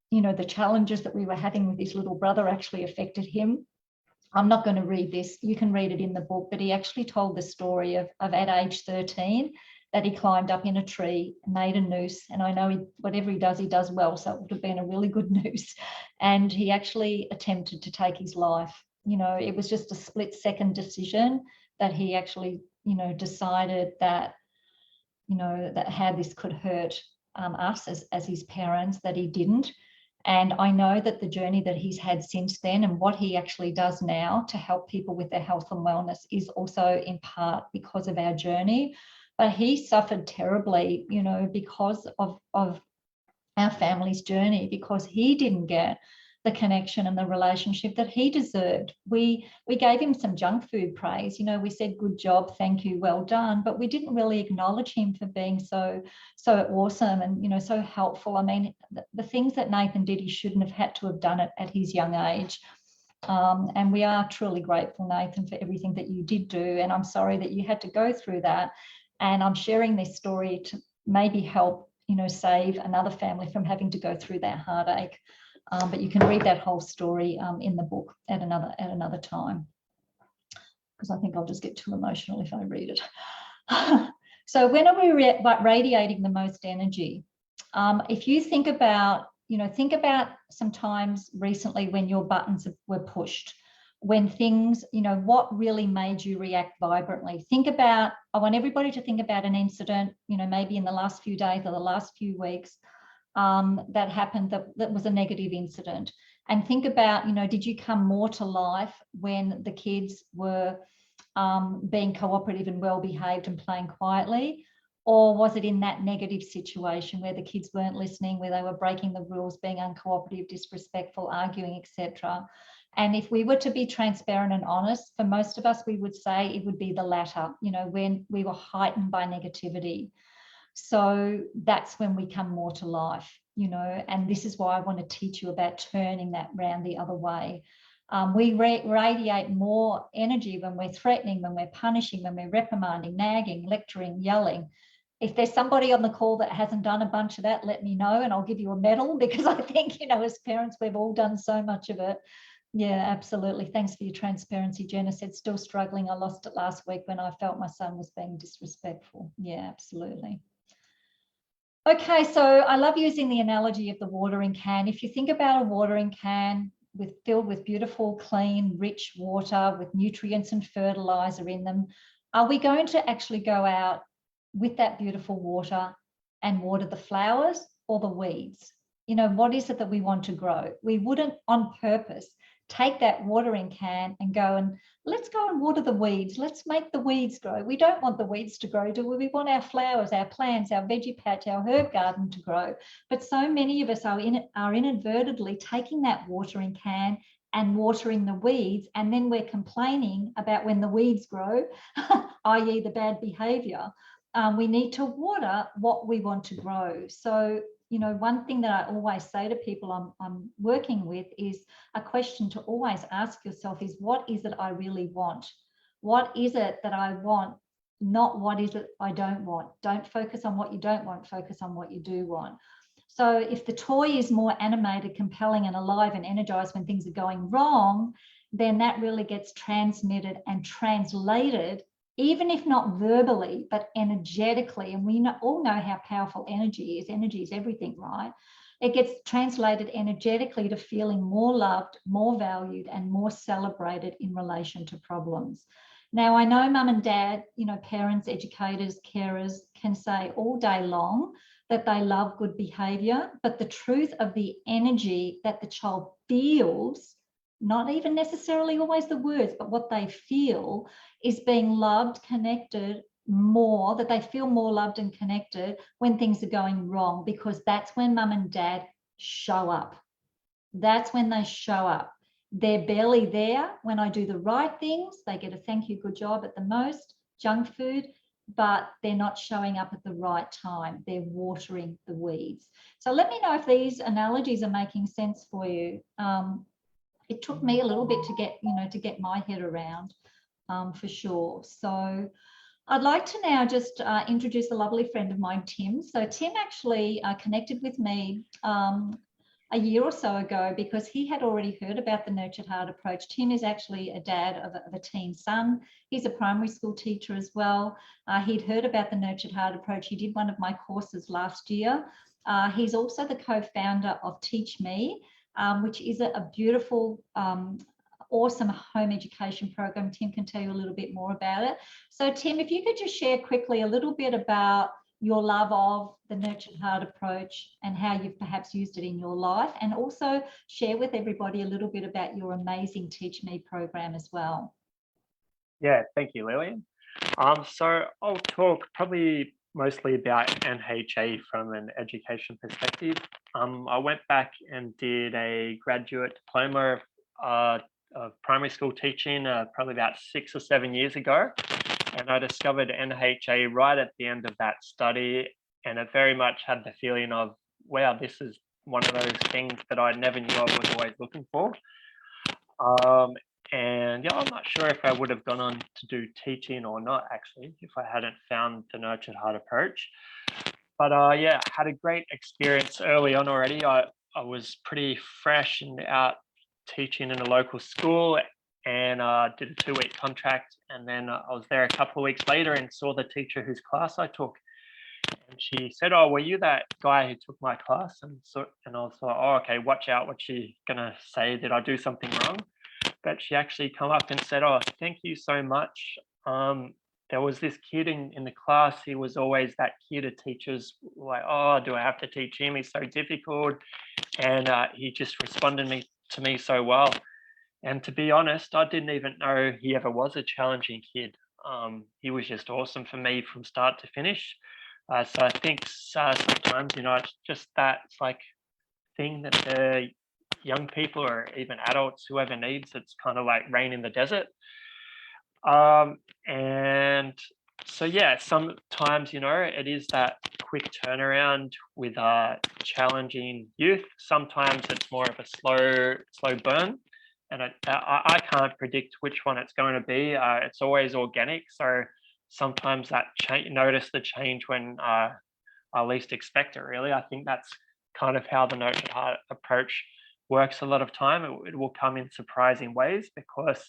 you know, the challenges that we were having with his little brother actually affected him. I'm not going to read this, you can read it in the book, but he actually told the story of at age 13 that he climbed up in a tree, made a noose, and I know whatever he does well, so it would have been a really good noose, and he actually attempted to take his life. You know, it was just a split-second decision that he actually, you know, decided that, you know, that how this could hurt us as his parents, that he didn't. And I know that the journey that he's had since then and what he actually does now to help people with their health and wellness is also in part because of our journey. But he suffered terribly, you know, because of our family's journey, because he didn't get the connection and the relationship that he deserved. We gave him some junk food praise, you know, we said, good job, thank you, well done, but we didn't really acknowledge him for being so awesome and, you know, so helpful. I mean, the things that Nathan did, he shouldn't have had to have done it at his young age. And we are truly grateful, Nathan, for everything that you did do. And I'm sorry that you had to go through that. And I'm sharing this story to maybe help, you know, save another family from having to go through that heartache. But you can read that whole story in the book at another time, because I think I'll just get too emotional if I read it. So when are we radiating the most energy? If you think about some times recently when your buttons were pushed, when things, you know, what really made you react vibrantly. I want everybody to think about an incident, you know, maybe in the last few days or the last few weeks, that happened that was a negative incident, and think about, you know, did you come more to life when the kids were being cooperative and well behaved and playing quietly, or was it in that negative situation where the kids weren't listening, where they were breaking the rules, being uncooperative, disrespectful, arguing, etc.? And if we were to be transparent and honest, for most of us, we would say it would be the latter, you know, when we were heightened by negativity. So that's when we come more to life, you know, and this is why I want to teach you about turning that round the other way. We radiate more energy when we're threatening, when we're punishing, when we're reprimanding, nagging, lecturing, yelling. If there's somebody on the call that hasn't done a bunch of that, let me know and I'll give you a medal, because I think, you know, as parents, we've all done so much of it. Yeah, absolutely. Thanks for your transparency. Jenna said, still struggling. I lost it last week when I felt my son was being disrespectful. Yeah, absolutely. Okay, so I love using the analogy of the watering can. If you think about a watering can filled with beautiful, clean, rich water with nutrients and fertilizer in them, are we going to actually go out with that beautiful water and water the flowers or the weeds? You know, what is it that we want to grow? We wouldn't on purpose take that watering can and go and let's go and water the weeds. Let's make the weeds grow. We don't want the weeds to grow, do we? We want our flowers, our plants, our veggie patch, our herb garden to grow. But so many of us are inadvertently taking that watering can and watering the weeds, and then we're complaining about when the weeds grow, i.e. the bad behaviour. We need to water what we want to grow. So one thing that I always say to people I'm working with is a question to always ask yourself is, what is it I really want? What is it that I want? Not what is it I don't want. Don't focus on what you don't want, focus on what you do want. So if the toy is more animated, compelling and alive and energized when things are going wrong, then that really gets transmitted and translated, even if not verbally, but energetically. And we all know how powerful energy is. Energy is everything, right? It gets translated energetically to feeling more loved, more valued, and more celebrated in relation to problems. Now, I know mum and dad, parents, educators, carers can say all day long that they love good behaviour, but the truth of the energy that the child feels, not even necessarily always the words, but what they feel, is being loved, connected more, that they feel more loved and connected when things are going wrong, because that's when mum and dad show up. That's when they show up. They're barely there when I do the right things. They get a thank you, good job at the most, junk food, but they're not showing up at the right time. They're watering the weeds. So let me know if these analogies are making sense for you. It took me a little bit to get my head around, for sure. So I'd like to now just introduce a lovely friend of mine, Tim. So Tim actually connected with me a year or so ago because he had already heard about the Nurtured Heart approach. Tim is actually a dad of a teen son. He's a primary school teacher as well. He'd heard about the Nurtured Heart approach. He did one of my courses last year. He's also the co-founder of Teach Me, which is a beautiful, awesome home education program. Tim can tell you a little bit more about it. So Tim, if you could just share quickly a little bit about your love of the Nurtured Heart approach and how you've perhaps used it in your life, and also share with everybody a little bit about your amazing Teach Me program as well. Yeah, thank you, Lillian. So I'll talk probably mostly about NHA from an education perspective. I went back and did a graduate diploma of primary school teaching probably about 6 or 7 years ago. And I discovered NHA right at the end of that study. And it very much had the feeling of, wow, this is one of those things that I never knew I was always looking for. And yeah, I'm not sure if I would have gone on to do teaching or not, actually, if I hadn't found the Nurtured Heart approach. But yeah, had a great experience early on already. I was pretty fresh and out teaching in a local school, and did a 2-week contract. And then I was there a couple of weeks later and saw the teacher whose class I took. And she said, "Oh, were you that guy who took my class?" And I was like, "Oh, okay, watch out. What's she gonna say? Did I do something wrong?" But she actually come up and said, "Oh, thank you so much. There was this kid in the class. He was always that kid of teachers like, oh, do I have to teach him? He's so difficult." And he just responded to me so well. And to be honest, I didn't even know he ever was a challenging kid. He was just awesome for me from start to finish. So I think sometimes, it's just that like thing that the young people or even adults, whoever needs, it's kind of like rain in the desert. And so, yeah, sometimes, it is that quick turnaround with challenging youth. Sometimes it's more of a slow burn. And I can't predict which one it's going to be. It's always organic. So sometimes that notice the change when I least expect it, really. I think that's kind of how the Nurtured Heart approach works a lot of time. It will come in surprising ways because,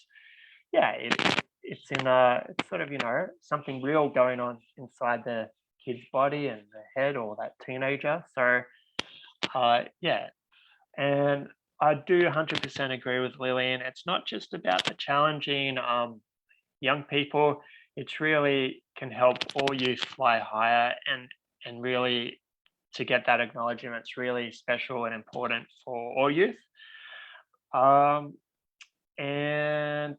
yeah, it's sort of, something real going on inside the kid's body and the head or that teenager. So, yeah. And I do 100% agree with Lillian. It's not just about the challenging young people. It's really can help all youth fly higher, and really to get that acknowledgement. It's really special and important for all youth. And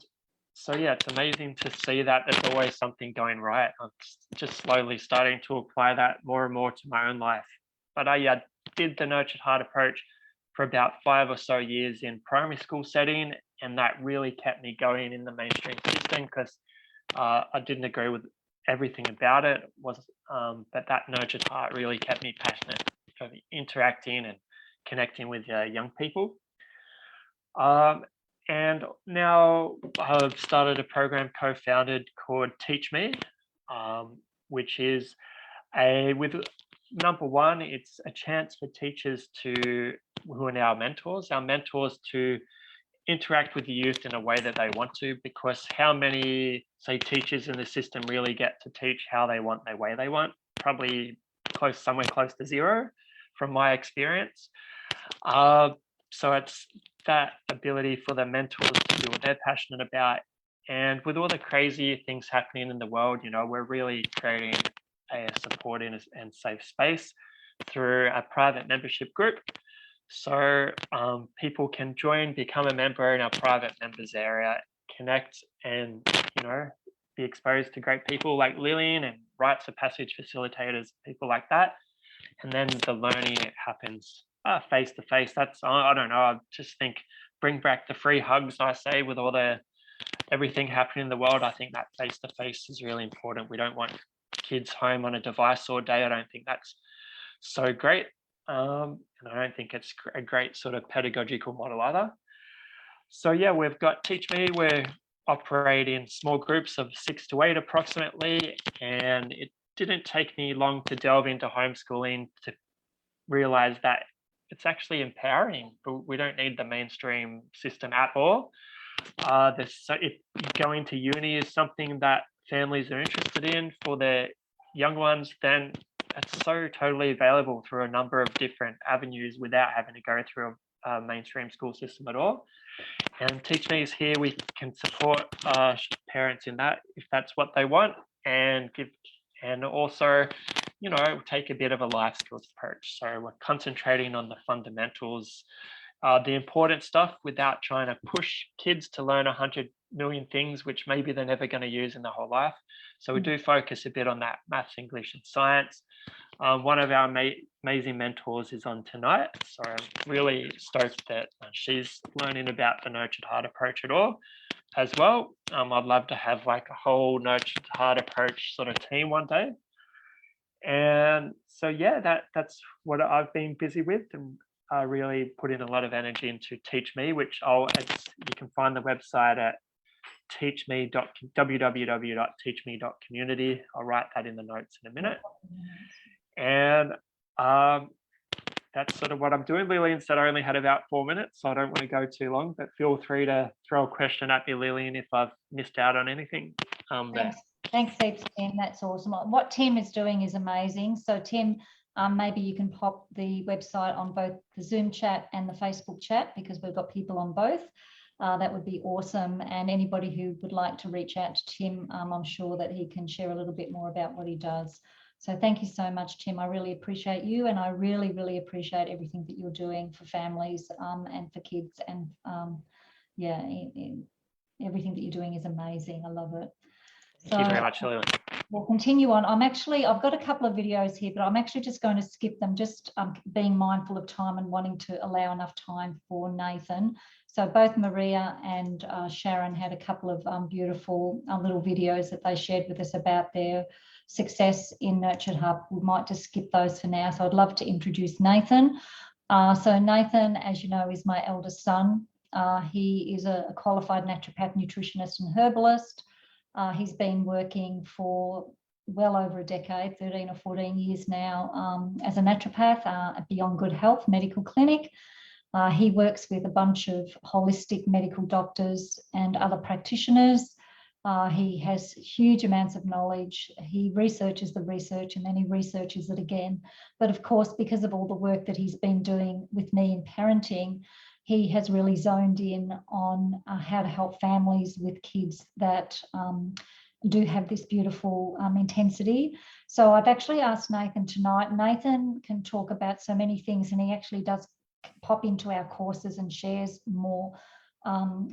so, yeah, it's amazing to see that there's always something going right. I'm just slowly starting to apply that more and more to my own life. But I did the Nurtured Heart approach for about 5 or so years in primary school setting, and that really kept me going in the mainstream system because I didn't agree with everything about it. But that Nurtured Heart really kept me passionate of interacting and connecting with young people. And now I've started a program co-founded called Teach Me, which is with number one, it's a chance for teachers who are now our mentors to interact with the youth in a way that they want to, because how many, say, teachers in the system really get to teach how they want, the way they want? Probably somewhere close to zero from my experience. So it's that ability for the mentors to do what they're passionate about. And with all the crazy things happening in the world, we're really creating a supporting and safe space through a private membership group. So people can join, become a member in our private members area, connect, and be exposed to great people like Lillian and rites of passage facilitators, people like that. And then the learning, it happens face to face. That's, I don't know, I just think bring back the free hugs, I say, with all everything happening in the world. I think that face to face is really important. We don't want kids home on a device all day. I don't think that's so great. And I don't think it's a great sort of pedagogical model either. So yeah, we've got Teach Me. We're operating small groups of 6 to 8 approximately. And it didn't take me long to delve into homeschooling to realize that it's actually empowering, but we don't need the mainstream system at all. If going to uni is something that families are interested in for their young ones, then it's so totally available through a number of different avenues without having to go through a mainstream school system at all. And Teach Me is here. We can support parents in that if that's what they want, and also, take a bit of a life skills approach. So we're concentrating on the fundamentals, the important stuff, without trying to push kids to learn 100 million things, which maybe they're never going to use in their whole life. So we do focus a bit on that maths, English, and science. One of our amazing mentors is on tonight. So I'm really stoked that she's learning about the Nurtured Heart approach at all as well. I'd love to have like a whole Nurtured Heart approach sort of team one day. And so, yeah, that's what I've been busy with, and really put in a lot of energy into Teach Me, which you can find the website at www.teachme.community. I'll write that in the notes in a minute. And that's sort of what I'm doing. Lillian said I only had about 4 minutes, so I don't want to go too long, but feel free to throw a question at me, Lillian, if I've missed out on anything. Thanks heaps, Tim. That's awesome. What Tim is doing is amazing. So Tim, maybe you can pop the website on both the Zoom chat and the Facebook chat, because we've got people on both. That would be awesome. And anybody who would like to reach out to Tim, I'm sure that he can share a little bit more about what he does. So thank you so much, Tim. I really appreciate you, and I really, really appreciate everything that you're doing for families and for kids. And everything that you're doing is amazing. I love it. Thank you very much, Lillian. We'll continue on. I've got a couple of videos here, but I'm actually just going to skip them, just being mindful of time and wanting to allow enough time for Nathan. So both Maria and Sharon had a couple of beautiful little videos that they shared with us about their success in Nurtured Hub. We might just skip those for now. So I'd love to introduce Nathan. So Nathan, as you know, is my eldest son. He is a qualified naturopath, nutritionist, and herbalist. He's been working for well over a decade, 13 or 14 years now, as a naturopath at Beyond Good Health Medical Clinic. He works with a bunch of holistic medical doctors and other practitioners. He has huge amounts of knowledge. He researches the research and then he researches it again. But of course, because of all the work that he's been doing with me in parenting, he has really zoned in on how to help families with kids that do have this beautiful intensity. So I've actually asked Nathan tonight. Nathan can talk about so many things, and he actually does pop into our courses and shares more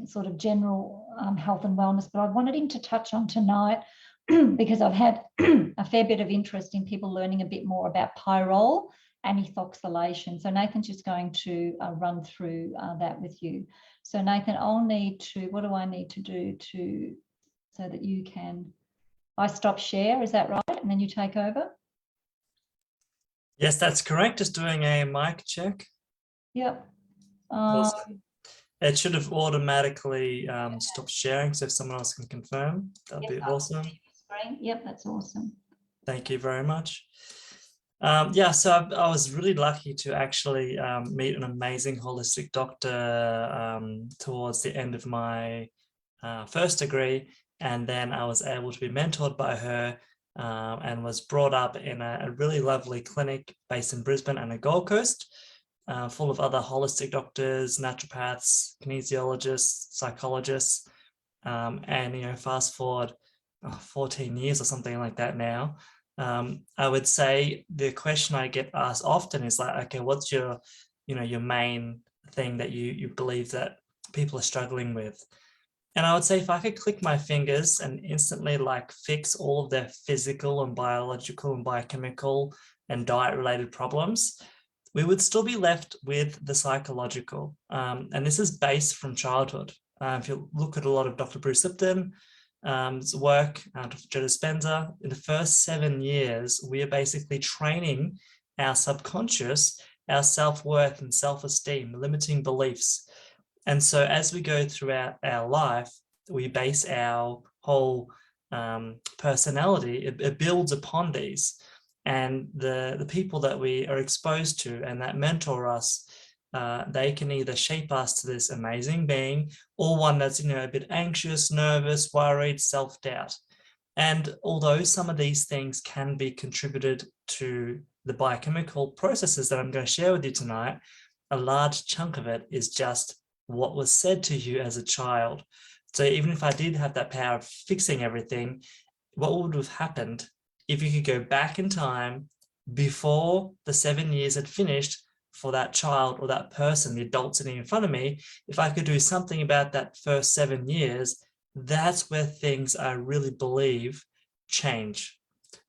sort of general health and wellness. But I wanted him to touch on tonight because I've had a fair bit of interest in people learning a bit more about pyrol and ethoxylation. So Nathan's just going to run through that with you. So Nathan, what do I need to do so that you can, I stop share, is that right? And then you take over? Yes, that's correct. Just doing a mic check. Yep. Awesome. It should have automatically stopped sharing. So if someone else can confirm, that'd be awesome. Screen. Yep, that's awesome. Thank you very much. Yeah, so I was really lucky to actually meet an amazing holistic doctor towards the end of my first degree. And then I was able to be mentored by her and was brought up in a really lovely clinic based in Brisbane and the Gold Coast, full of other holistic doctors, naturopaths, kinesiologists, psychologists. And, you know, fast forward 14 years or something like that now, I would say the question I get asked often is like, okay, what's your, you know, your main thing that you believe that people are struggling with? And I would say if I could click my fingers and instantly like fix all of their physical and biological and biochemical and diet related problems, we would still be left with the psychological. And this is based from childhood. If you look at a lot of Dr. Bruce Lipton's work, Dr. Joe Dispenza, in the first 7 years, we are basically training our subconscious, our self-worth and self-esteem, limiting beliefs. And so as we go throughout our life, we base our whole personality, it builds upon these. And the people that we are exposed to and that mentor us, they can either shape us to this amazing being or one that's, you know, a bit anxious, nervous, worried, self-doubt. And although some of these things can be contributed to the biochemical processes that I'm going to share with you tonight, a large chunk of it is just what was said to you as a child. So even if I did have that power of fixing everything, what would have happened if you could go back in time before the 7 years had finished for that child or that person, the adult sitting in front of me? If I could do something about that first 7 years, that's where things I really believe change,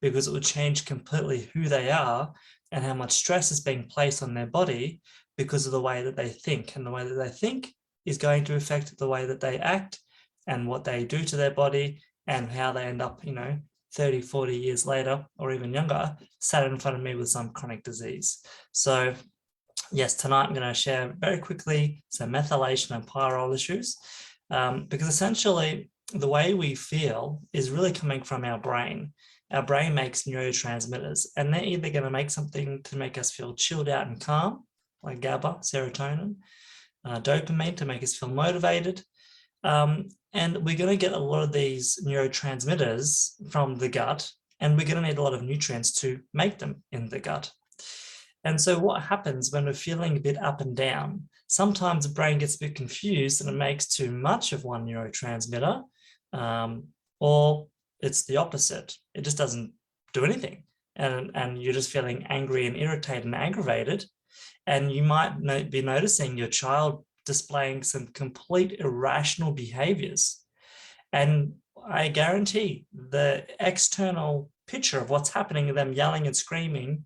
because it would change completely who they are and how much stress is being placed on their body because of the way that they think. And the way that they think is going to affect the way that they act and what they do to their body and how they end up, you know, 30, 40 years later, or even younger, sat in front of me with some chronic disease. So yes, tonight I'm going to share very quickly some methylation and pyrol issues, because essentially the way we feel is really coming from our brain. Our brain makes neurotransmitters, and they're either going to make something to make us feel chilled out and calm, like GABA, serotonin, dopamine to make us feel motivated. And we're going to get a lot of these neurotransmitters from the gut, and we're going to need a lot of nutrients to make them in the gut. And so what happens when we're feeling a bit up and down, sometimes the brain gets a bit confused and it makes too much of one neurotransmitter, or it's the opposite. It just doesn't do anything. And you're just feeling angry and irritated and aggravated. And you might be noticing your child displaying some complete irrational behaviors. And I guarantee the external picture of what's happening to them yelling and screaming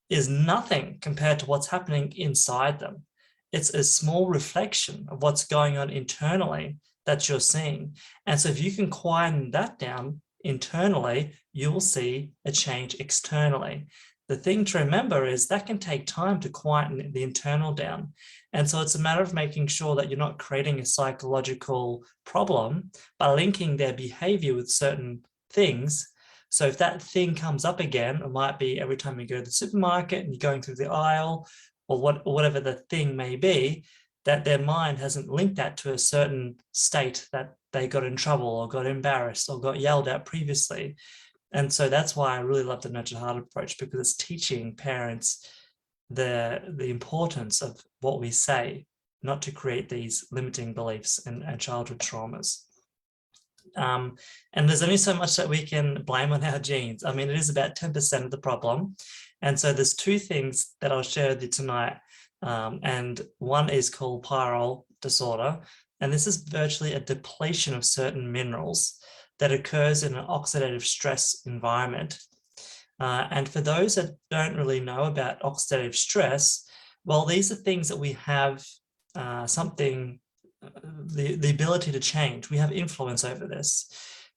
is nothing compared to what's happening inside them. It's a small reflection of what's going on internally that you're seeing. And so if you can quieten that down internally, you will see a change externally. The thing to remember is that can take time to quieten the internal down. And so it's a matter of making sure that you're not creating a psychological problem by linking their behavior with certain things. So if that thing comes up again, it might be every time you go to the supermarket and you're going through the aisle or whatever the thing may be, that their mind hasn't linked that to a certain state that they got in trouble or got embarrassed or got yelled at previously. And so that's why I really love the Nurtured Heart approach, because it's teaching parents the importance of what we say, not to create these limiting beliefs and childhood traumas. And there's only so much that we can blame on our genes. I mean, it is about 10% of the problem. And so there's two things that I'll share with you tonight. And one is called Pyrol Disorder. And this is virtually a depletion of certain minerals that occurs in an oxidative stress environment. And for those that don't really know about oxidative stress, well, these are things that we have the ability to change. We have influence over this.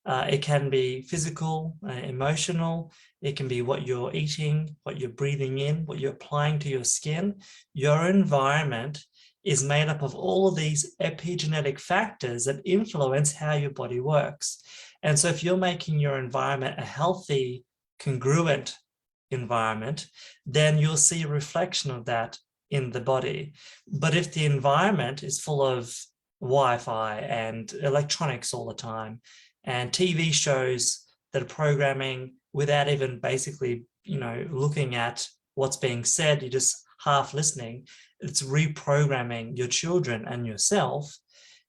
It can be physical, emotional. It can be what you're eating, what you're breathing in, what you're applying to your skin. Your environment is made up of all of these epigenetic factors that influence how your body works. And so if you're making your environment a healthy, congruent environment, then you'll see a reflection of that in the body. But if the environment is full of Wi-Fi and electronics all the time, and TV shows that are programming without even basically, looking at what's being said, you're just half listening, it's reprogramming your children and yourself.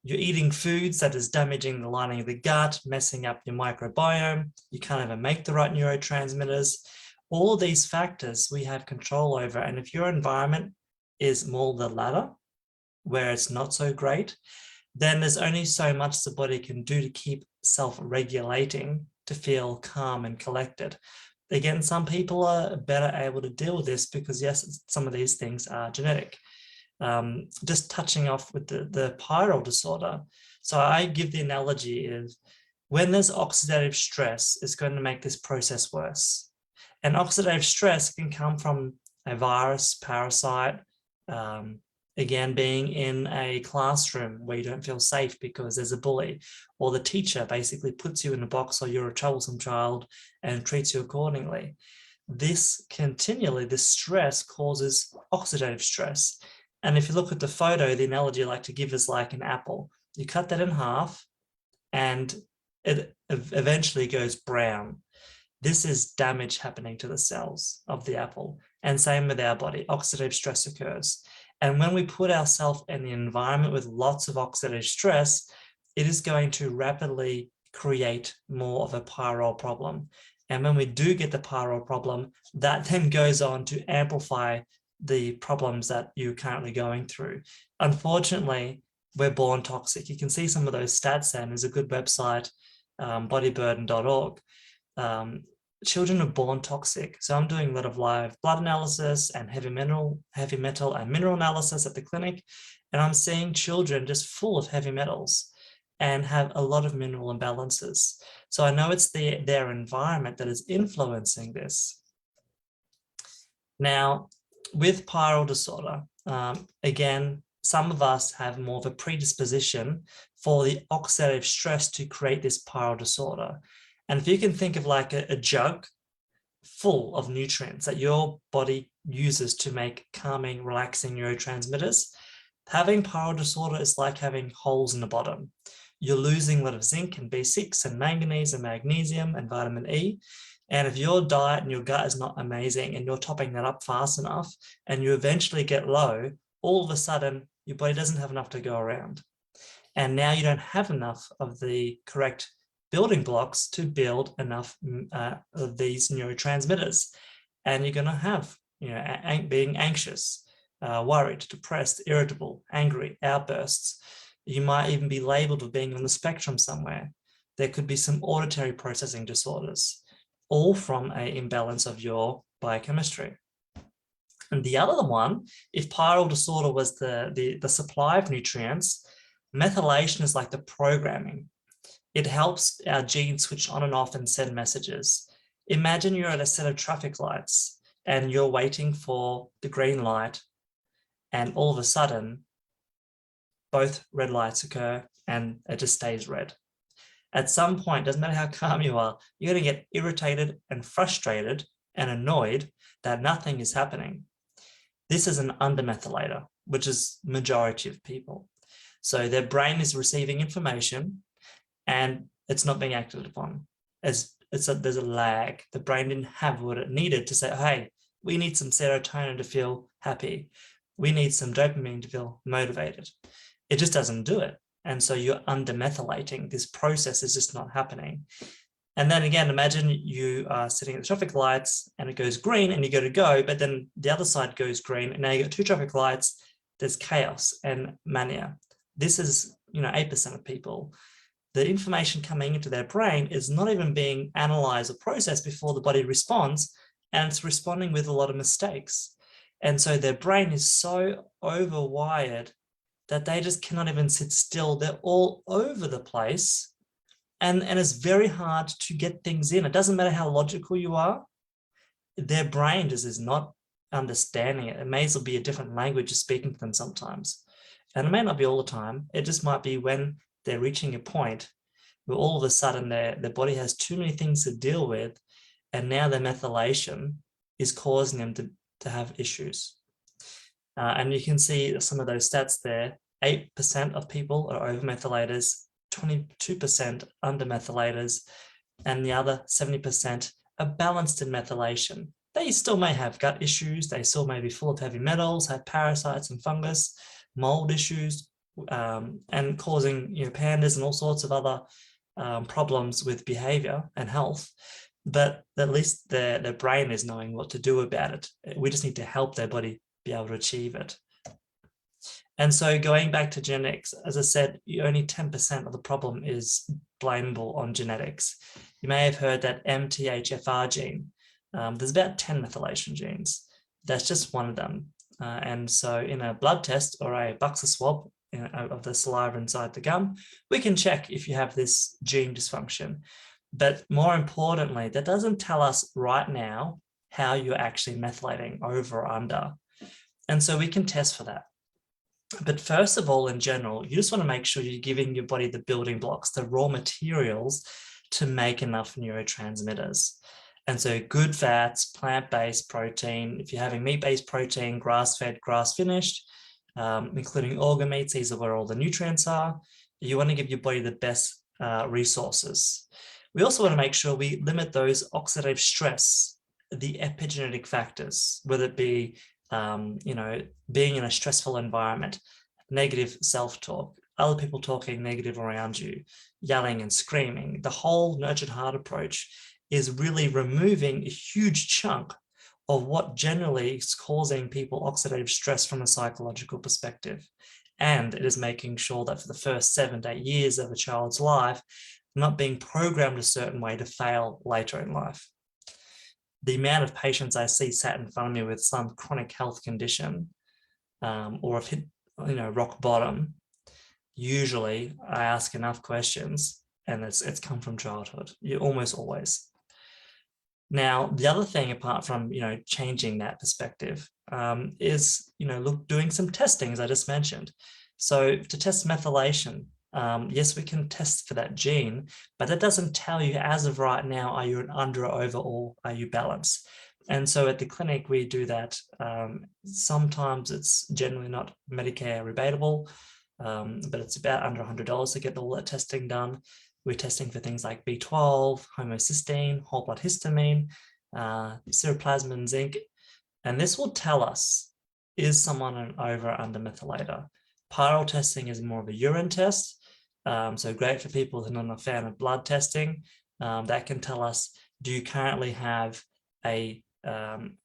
You're eating foods that is damaging the lining of the gut, messing up your microbiome. You can't even make the right neurotransmitters. All these factors we have control over. And if your environment is more the latter, where it's not so great, then there's only so much the body can do to keep self-regulating, to feel calm and collected. Again, some people are better able to deal with this because, yes, some of these things are genetic. Just touching off with the Pyrol Disorder. So I give the analogy is when there's oxidative stress, it's going to make this process worse. And oxidative stress can come from a virus, parasite, again, being in a classroom where you don't feel safe because there's a bully, or the teacher basically puts you in a box or you're a troublesome child and treats you accordingly. This stress causes oxidative stress. And if you look at the photo, the analogy I like to give is like an apple. You cut that in half and it eventually goes brown. This is damage happening to the cells of the apple. And same with our body, oxidative stress occurs. And when we put ourselves in the environment with lots of oxidative stress, it is going to rapidly create more of a pyrol problem. And when we do get the pyrol problem, that then goes on to amplify the problems that you're currently going through. Unfortunately, we're born toxic. You can see some of those stats there, and there's a good website, bodyburden.org. Children are born toxic. So I'm doing a lot of live blood analysis and heavy metal and mineral analysis at the clinic. And I'm seeing children just full of heavy metals and have a lot of mineral imbalances. So I know it's their environment that is influencing this. Now, with Pyro Disorder, again, some of us have more of a predisposition for the oxidative stress to create this Pyro Disorder. And if you can think of like a jug full of nutrients that your body uses to make calming, relaxing neurotransmitters, having Pyro Disorder is like having holes in the bottom. You're losing a lot of zinc and B6 and manganese and magnesium and vitamin E. And if your diet and your gut is not amazing and you're topping that up fast enough and you eventually get low, all of a sudden your body doesn't have enough to go around. And now you don't have enough of the correct building blocks to build enough of these neurotransmitters. And you're going to have, being anxious, worried, depressed, irritable, angry, outbursts. You might even be labeled with being on the spectrum somewhere. There could be some auditory processing disorders, all from an imbalance of your biochemistry. And the other one, if Pyrol Disorder was the supply of nutrients, methylation is like the programming. It helps our genes switch on and off and send messages. Imagine you're at a set of traffic lights and you're waiting for the green light, and all of a sudden, both red lights occur and it just stays red. At some point, doesn't matter how calm you are, you're going to get irritated and frustrated and annoyed that nothing is happening. This is an undermethylator, which is majority of people. So their brain is receiving information and it's not being acted upon. There's a lag. The brain didn't have what it needed to say, hey, we need some serotonin to feel happy. We need some dopamine to feel motivated. It just doesn't do it. And so you're undermethylating. This process is just not happening. And then again, imagine you are sitting at the traffic lights and it goes green and you go, but then the other side goes green and now you got two traffic lights. There's chaos and mania. This is, 8% of people. The information coming into their brain is not even being analyzed or processed before the body responds, and it's responding with a lot of mistakes. And so their brain is so overwired that they just cannot even sit still. They're all over the place And it's very hard to get things in. It doesn't matter how logical you are. Their brain just is not understanding it. It may as well be a different language you're speaking to them sometimes. And it may not be all the time. It just might be when they're reaching a point where all of a sudden their body has too many things to deal with, and now their methylation is causing them to have issues. And you can see some of those stats there. 8% of people are over-methylators, 22% under-methylators, and the other 70% are balanced in methylation. They still may have gut issues. They still may be full of heavy metals, have parasites and fungus, mold issues, and causing pandas and all sorts of other problems with behavior and health. But at least their brain is knowing what to do about it. We just need to help their body be able to achieve it. And so going back to genetics, as I said, only 10% of the problem is blameable on genetics. You may have heard that MTHFR gene. There's about 10 methylation genes. That's just one of them. And so in a blood test or a buccal swab of the saliva inside the gum, we can check if you have this gene dysfunction. But more importantly, that doesn't tell us right now how you're actually methylating over or under. And so we can test for that. But first of all, in general, you just want to make sure you're giving your body the building blocks, the raw materials to make enough neurotransmitters. And so good fats, plant-based protein, if you're having meat-based protein, grass-fed, grass-finished, including organ meats, these are where all the nutrients are. You want to give your body the best resources. We also want to make sure we limit those oxidative stress, the epigenetic factors, whether it be being in a stressful environment, negative self-talk, other people talking negative around you, yelling and screaming. The whole nurtured heart approach is really removing a huge chunk of what generally is causing people oxidative stress from a psychological perspective. And it is making sure that for the first 7 to 8 years of a child's life, not being programmed a certain way to fail later in life. The amount of patients I see sat in front of me with some chronic health condition or have hit rock bottom, usually I ask enough questions and it's come from childhood, almost always. Now, the other thing, apart from changing that perspective, is doing some testing, as I just mentioned. So to test methylation, yes, we can test for that gene, but that doesn't tell you as of right now, are you an under or over, or are you balanced? And so at the clinic, we do that. Sometimes it's generally not Medicare rebatable, but it's about under $100 to get all that testing done. We're testing for things like B12, homocysteine, whole blood histamine, ceruloplasmin, zinc, and this will tell us, is someone an over or under methylator? Pyrol testing is more of a urine test, so great for people who are not a fan of blood testing. That can tell us, do you currently have a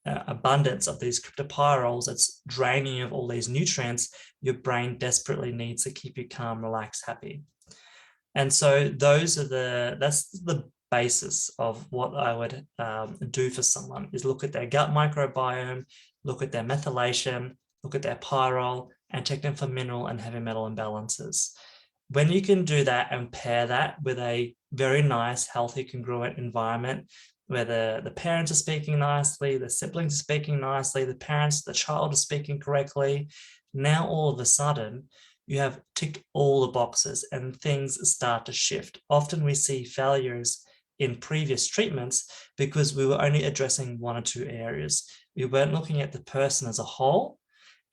abundance of these cryptopyrols that's draining you of all these nutrients your brain desperately needs to keep you calm, relaxed, happy. And so that's the basis of what I would do for someone, is look at their gut microbiome, look at their methylation, look at their pyrol, and check them for mineral and heavy metal imbalances. When you can do that and pair that with a very nice, healthy, congruent environment where the parents are speaking nicely, the siblings are speaking nicely, the child is speaking correctly, now all of a sudden you have ticked all the boxes and things start to shift. Often we see failures in previous treatments because we were only addressing 1 or 2 areas. We weren't looking at the person as a whole,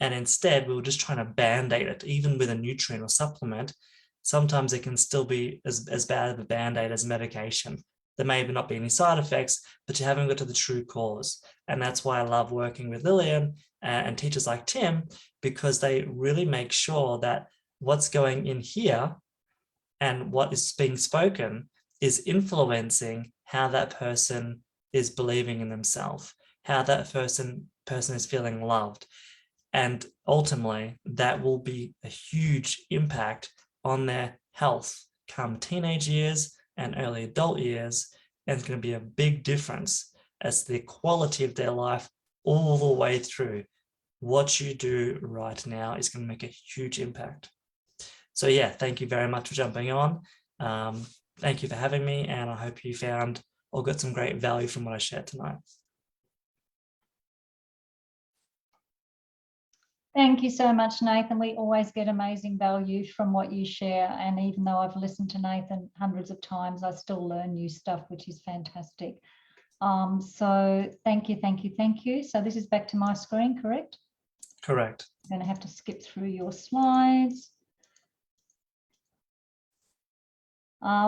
and instead we were just trying to band-aid it. Even with a nutrient or supplement, sometimes it can still be as bad of a band-aid as medication. There may not be any side effects, but you haven't got to the true cause. And that's why I love working with Lillian and teachers like Tim, because they really make sure that what's going in here and what is being spoken is influencing how that person is believing in themselves, how that person is feeling loved. And ultimately, that will be a huge impact on their health come teenage years and early adult years. And it's going to be a big difference as the quality of their life all the way through. What you do right now is going to make a huge impact. So yeah, thank you very much for jumping on. thank you for having me, and I hope you found or got some great value from what I shared tonight. Thank you so much, Nathan. We always get amazing value from what you share. And even though I've listened to Nathan hundreds of times, I still learn new stuff, which is fantastic. So thank you, thank you, thank you. So this is back to my screen, correct? Correct. I'm going to have to skip through your slides.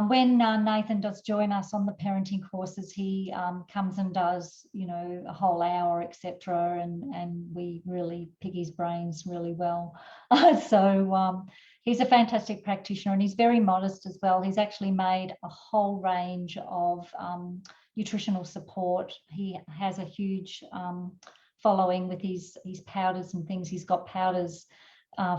When Nathan does join us on the parenting courses, he comes and does, you know, a whole hour, etc., and we really pick his brains really well. So he's a fantastic practitioner, and he's very modest as well. He's actually made a whole range of nutritional support. He has a huge following with his powders and things. He's got powders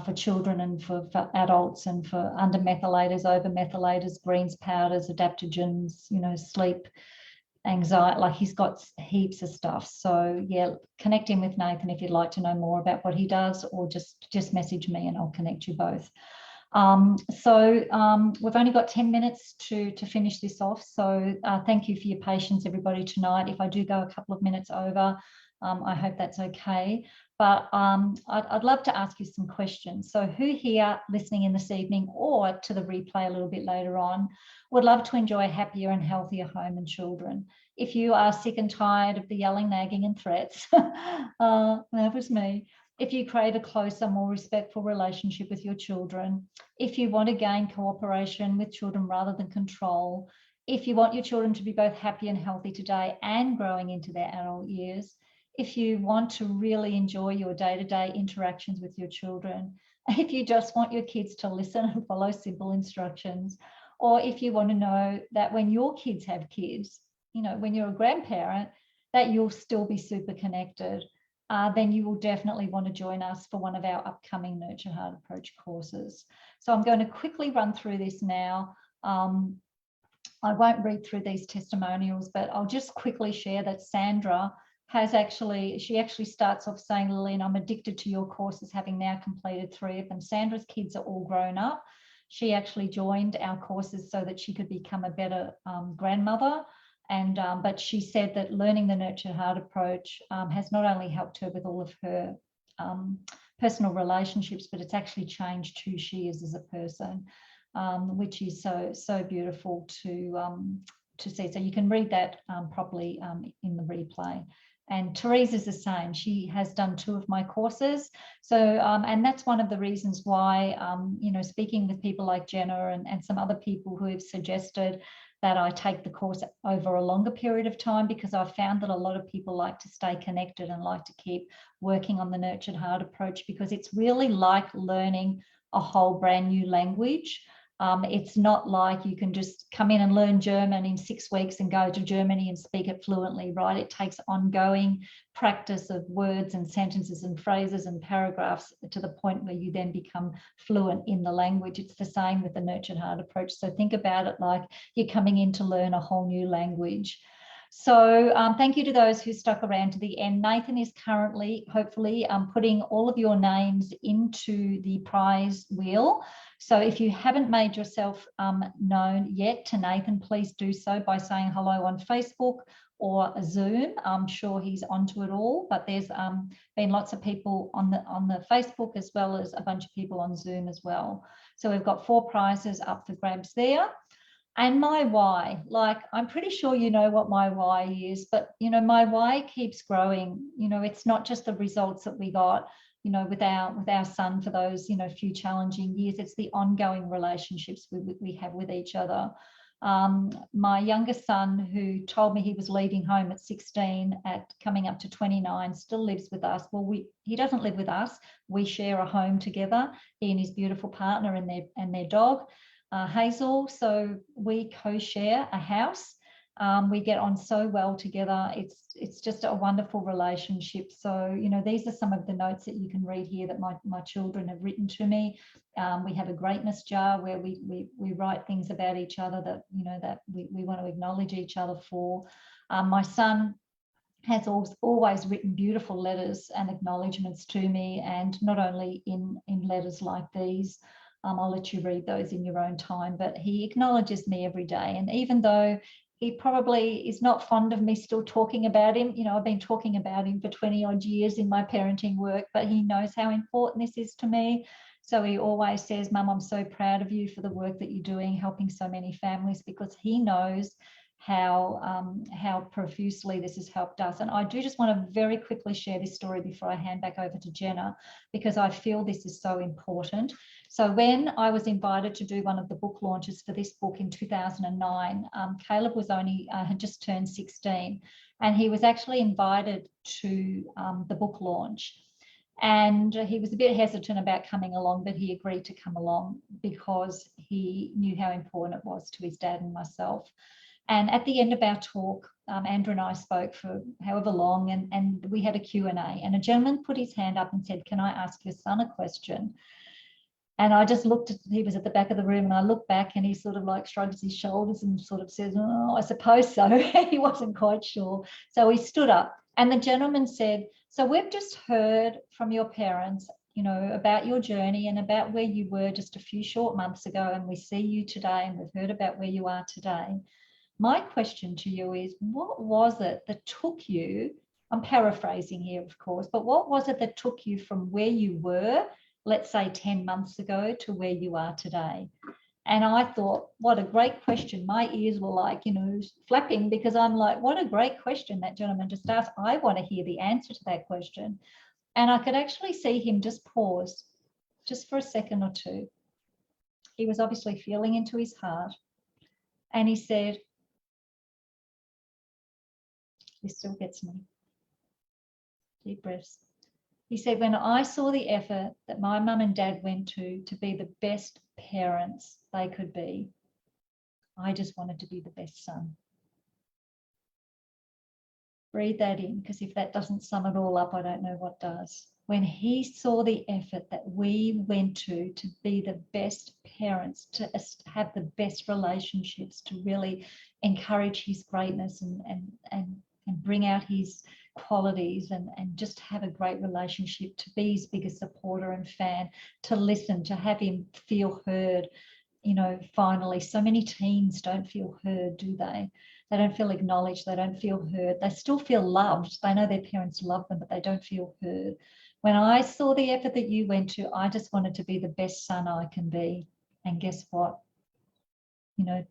for children and for adults, and for undermethylators, overmethylators, greens powders, adaptogens, you know, sleep, anxiety, like he's got heaps of stuff. So yeah, connect in with Nathan if you'd like to know more about what he does, or just message me and I'll connect you both. We've only got 10 minutes to finish this off. So thank you for your patience, everybody, tonight. If I do go a couple of minutes over, I hope that's okay. But I'd love to ask you some questions. So who here listening in this evening or to the replay a little bit later on would love to enjoy a happier and healthier home and children? If you are sick and tired of the yelling, nagging and threats, that was me. If you crave a closer, more respectful relationship with your children, if you want to gain cooperation with children rather than control, if you want your children to be both happy and healthy today and growing into their adult years, if you want to really enjoy your day-to-day interactions with your children, if you just want your kids to listen and follow simple instructions, or if you want to know that when your kids have kids, you know, when you're a grandparent, that you'll still be super connected, then you will definitely want to join us for one of our upcoming Nurture Heart Approach courses. So I'm going to quickly run through this now. I won't read through these testimonials, but I'll just quickly share that Sandra she actually starts off saying, Lillian, I'm addicted to your courses, having now completed 3 of them. Sandra's kids are all grown up. She actually joined our courses so that she could become a better grandmother. And but she said that learning the Nurture Heart approach has not only helped her with all of her personal relationships, but it's actually changed who she is as a person, which is so beautiful to see. So you can read that properly in the replay. And Therese is the same. She has done 2 of my courses. So, and that's one of the reasons why, you know, speaking with people like Jenna and some other people who have suggested that I take the course over a longer period of time, because I've found that a lot of people like to stay connected and like to keep working on the Nurtured Heart approach, because it's really like learning a whole brand new language. It's not like you can just come in and learn German in 6 weeks and go to Germany and speak it fluently, right? It takes ongoing practice of words and sentences and phrases and paragraphs to the point where you then become fluent in the language. It's the same with the Nurtured Heart approach. So think about it like you're coming in to learn a whole new language. So thank you to those who stuck around to the end. Nathan is currently, hopefully, putting all of your names into the prize wheel. So if you haven't made yourself known yet to Nathan, please do so by saying hello on Facebook or Zoom. I'm sure he's onto it all, but there's been lots of people on the Facebook, as well as a bunch of people on Zoom as well. So we've got 4 prizes up for grabs there. And my why, like, I'm pretty sure you know what my why is, but, you know, my why keeps growing. You know, it's not just the results that we got, you know, with our son for those, you know, few challenging years. It's the ongoing relationships we have with each other. My youngest son, who told me he was leaving home at 16, at coming up to 29, still lives with us. Well, he doesn't live with us. We share a home together, he and his beautiful partner and their dog. Hazel, so we co-share a house. We get on so well together. It's just a wonderful relationship. So, you know, these are some of the notes that you can read here that my children have written to me. We have a greatness jar where we write things about each other that, you know, that we want to acknowledge each other for. My son has always written beautiful letters and acknowledgements to me, and not only in letters like these, I'll let you read those in your own time, but he acknowledges me every day. And even though he probably is not fond of me still talking about him, you know, I've been talking about him for 20 odd years in my parenting work, but he knows how important this is to me. So he always says, Mum, I'm so proud of you for the work that you're doing, helping so many families, because he knows how profusely this has helped us. And I do just want to very quickly share this story before I hand back over to Jenna, because I feel this is so important. So when I was invited to do one of the book launches for this book in 2009, Caleb was had just turned 16, and he was actually invited to the book launch. And he was a bit hesitant about coming along, but he agreed to come along because he knew how important it was to his dad and myself. And at the end of our talk, Andrew and I spoke for however long, and we had a Q&A. And a gentleman put his hand up and said, "Can I ask your son a question?" And I just looked he was at the back of the room, and I looked back, and he sort of like shrugs his shoulders and sort of says, "Oh, I suppose so." He wasn't quite sure. So he stood up, and the gentleman said, "So we've just heard from your parents, you know, about your journey and about where you were just a few short months ago, and we see you today, and we've heard about where you are today. My question to you is, what was it that took you," I'm paraphrasing here, of course, "but what was it that took you from where you were, let's say 10 months ago, to where you are today?" And I thought, what a great question. My ears were like, you know, flapping, because I'm like, what a great question that gentleman just asked. I want to hear the answer to that question. And I could actually see him just pause just for a second or two. He was obviously feeling into his heart. And he said, "This still gets me." Deep breaths. He said, "When I saw the effort that my mum and dad went to be the best parents they could be, I just wanted to be the best son." Breathe that in, because if that doesn't sum it all up, I don't know what does. When he saw the effort that we went to be the best parents, to have the best relationships, to really encourage his greatness and bring out his qualities and just have a great relationship, to be his biggest supporter and fan, to listen, to have him feel heard. You know, finally, so many teens don't feel heard, do they? They don't feel acknowledged. They don't feel heard. They still feel loved. They know their parents love them, but they don't feel heard. When I saw the effort that you went to, I just wanted to be the best son I can be. And guess what? You know,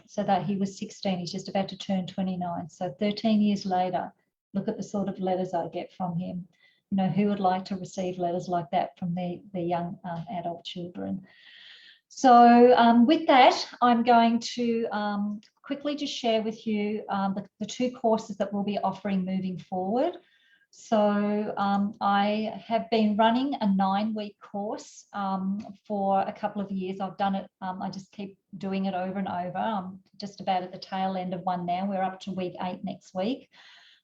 so that he was 16, he's just about to turn 29. So 13 years later, look at the sort of letters I get from him. You know, who would like to receive letters like that from their young adult children? So with that, I'm going to quickly just share with you the two courses that we'll be offering moving forward. So I have been running a 9-week course for a couple of years. I've done it, I just keep doing it over and over. I'm just about at the tail end of one now. We're up to week 8 next week.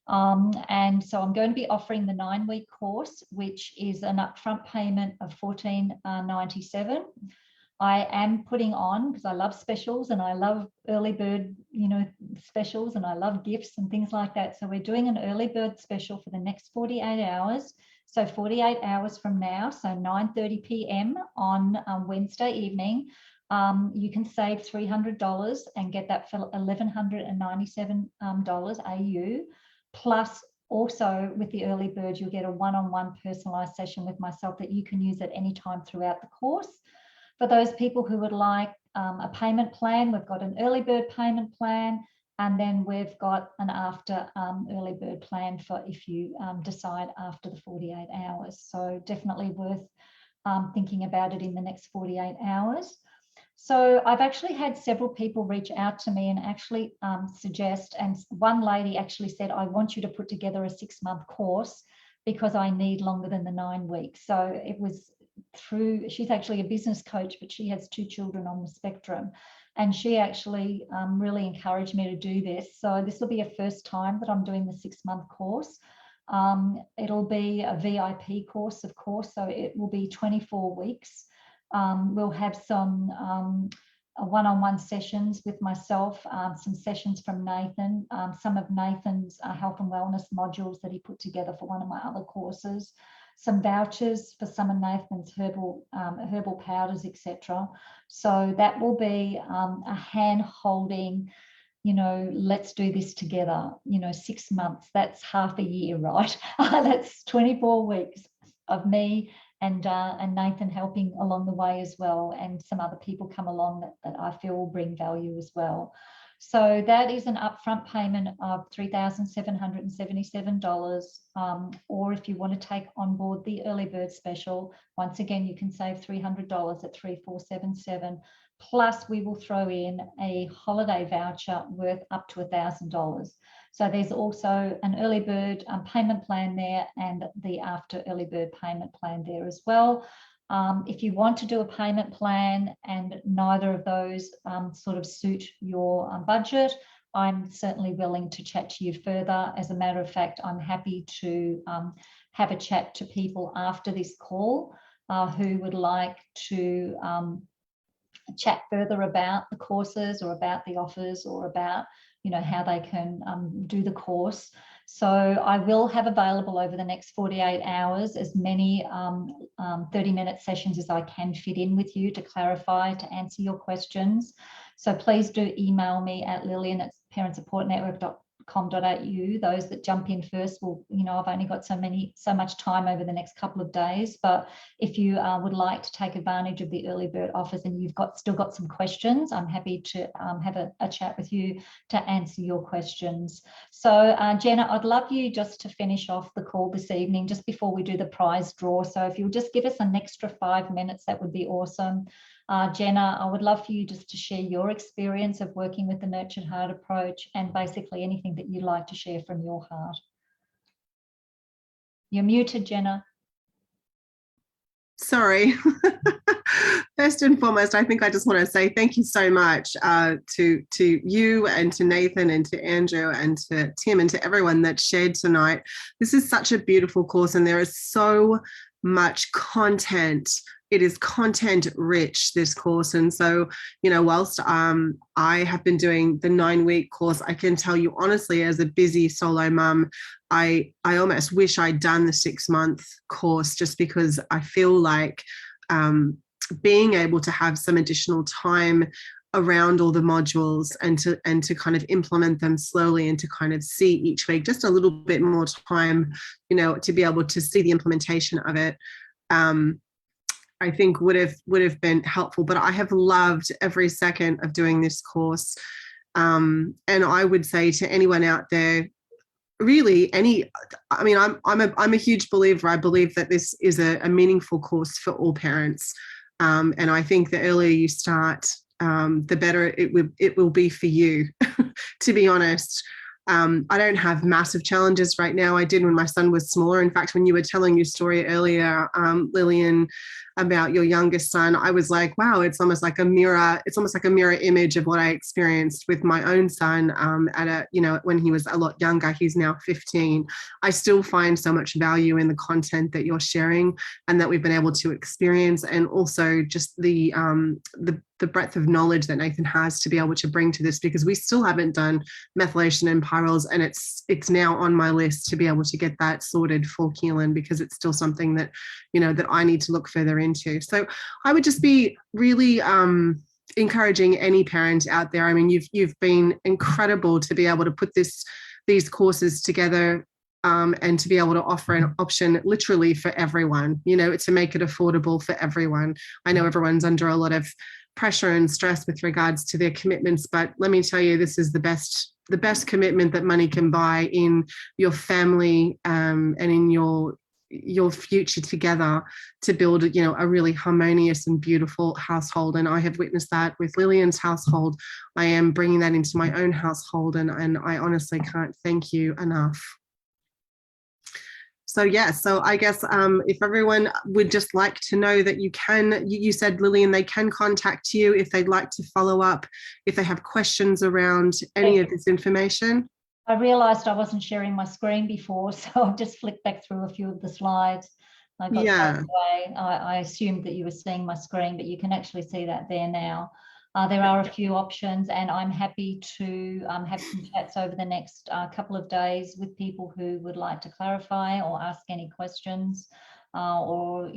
And so I'm going to be offering the 9-week course, which is an upfront payment of $14.97. I am putting on, because I love specials and I love early bird, you know, specials, and I love gifts and things like that. So we're doing an early bird special for the next 48 hours. So 48 hours from now, so 9:30 p.m. on Wednesday evening, you can save $300 and get that for $1,197 AU. Plus, also with the early bird, you'll get a one-on-one personalized session with myself that you can use at any time throughout the course. For those people who would like a payment plan, we've got an early bird payment plan, and then we've got an after early bird plan for if you decide after the 48 hours. So definitely worth thinking about it in the next 48 hours. So I've actually had several people reach out to me and actually suggest, and one lady actually said, "I want you to put together a 6-month course because I need longer than the 9 weeks." So it was through, she's actually a business coach, but she has 2 children on the spectrum, and she actually really encouraged me to do this. So this will be a first time that I'm doing the 6-month course. It'll be a VIP course, of course, so it will be 24 weeks. We'll have some one-on-one sessions with myself, some sessions from Nathan, some of Nathan's health and wellness modules that he put together for one of my other courses. some vouchers for some of Nathan's herbal powders, etc. So that will be a hand holding, let's do this together, 6 months, that's half a year, right? That's 24 weeks of me and Nathan helping along the way as well, and some other people come along that I feel will bring value as well. So that is an upfront payment of $3,777. Or if you want to take on board the early bird special, once again, you can save $300 at $3,477. Plus, we will throw in a holiday voucher worth up to $1,000. So there's also an early bird payment plan there, and the after early bird payment plan there as well. If you want to do a payment plan and neither of those sort of suit your budget, I'm certainly willing to chat to you further. As a matter of fact, I'm happy to have a chat to people after this call who would like to chat further about the courses or about the offers or about how they can do the course. So I will have available over the next 48 hours as many 30-minute sessions as I can fit in with you to clarify, to answer your questions. So please do email me at lillian@parentsupportnetwork.com.au. Those that jump in first will, I've only got so much time over the next couple of days, but if you would like to take advantage of the early bird offers and you've still got some questions, I'm happy to have a chat with you to answer your questions. So Jenna, I'd love you just to finish off the call this evening just before we do the prize draw. So if you'll just give us an extra 5 minutes, that would be awesome. Jenna, I would love for you just to share your experience of working with the Nurtured Heart approach and basically anything that you'd like to share from your heart. You're muted, Jenna. Sorry. First and foremost, I think I just want to say thank you so much to you and to Nathan and to Andrew and to Tim and to everyone that shared tonight. This is such a beautiful course and there is so much content. It is content rich, this course. And so, whilst I have been doing the 9-week course, I can tell you honestly, as a busy solo mum, I almost wish I'd done the 6-month course just because I feel like being able to have some additional time around all the modules and to kind of implement them slowly and to kind of see each week just a little bit more time, to be able to see the implementation of it. I think would have been helpful, but I have loved every second of doing this course. And I would say to anyone out there, really I'm a huge believer. I believe that this is a meaningful course for all parents. And I think the earlier you start, the better it will be for you, to be honest. I don't have massive challenges right now. I did when my son was smaller. In fact, when you were telling your story earlier, Lillian, about your youngest son, I was like, wow, it's almost like a mirror. It's almost like a mirror image of what I experienced with my own son when he was a lot younger. He's now 15. I still find so much value in the content that you're sharing and that we've been able to experience, and also just the breadth of knowledge that Nathan has to be able to bring to this, because we still haven't done methylation and pyrols, and it's now on my list to be able to get that sorted for Keelan, because it's still something that that I need to look further into. So I would just be really encouraging any parent out there. I mean, you've been incredible to be able to put these courses together and to be able to offer an option literally for everyone, to make it affordable for everyone. I know everyone's under a lot of pressure and stress with regards to their commitments, but let me tell you, this is the best commitment that money can buy in your family and in your future together to build a really harmonious and beautiful household. And I have witnessed that with Lillian's household. I am bringing that into my own household, and I honestly can't thank you enough. So yeah, so I guess if everyone would just like to know that you said, Lillian, they can contact you if they'd like to follow up, if they have questions around any of this information. I realised I wasn't sharing my screen before, so I've just flicked back through a few of the slides. I got carried away. I assumed that you were seeing my screen, but you can actually see that there now. There are a few options, and I'm happy to have some chats over the next couple of days with people who would like to clarify or ask any questions. or,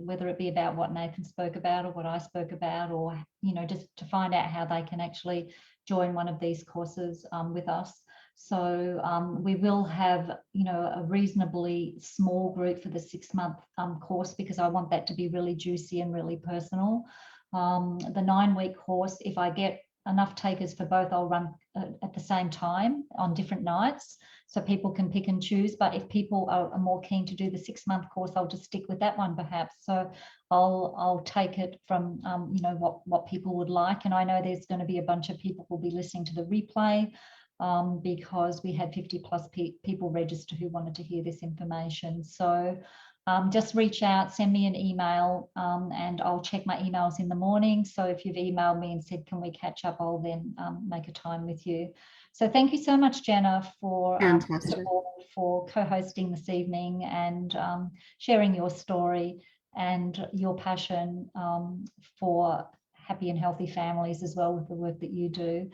whether it be about what Nathan spoke about or what I spoke about, or, just to find out how they can actually join one of these courses with us. So we will have, a reasonably small group for the 6-month course, because I want that to be really juicy and really personal. The 9-week course, if I get enough takers for both, I'll run at the same time on different nights, so people can pick and choose. But if people are more keen to do the 6-month course, I'll just stick with that one perhaps. So I'll take it from what people would like. And I know there's going to be a bunch of people who will be listening to the replay, because we had 50+ people register who wanted to hear this information. So just reach out, send me an email, and I'll check my emails in the morning. So if you've emailed me and said, can we catch up, I'll then make a time with you. So thank you so much, Jenna, for co-hosting this evening and sharing your story and your passion for happy and healthy families as well with the work that you do.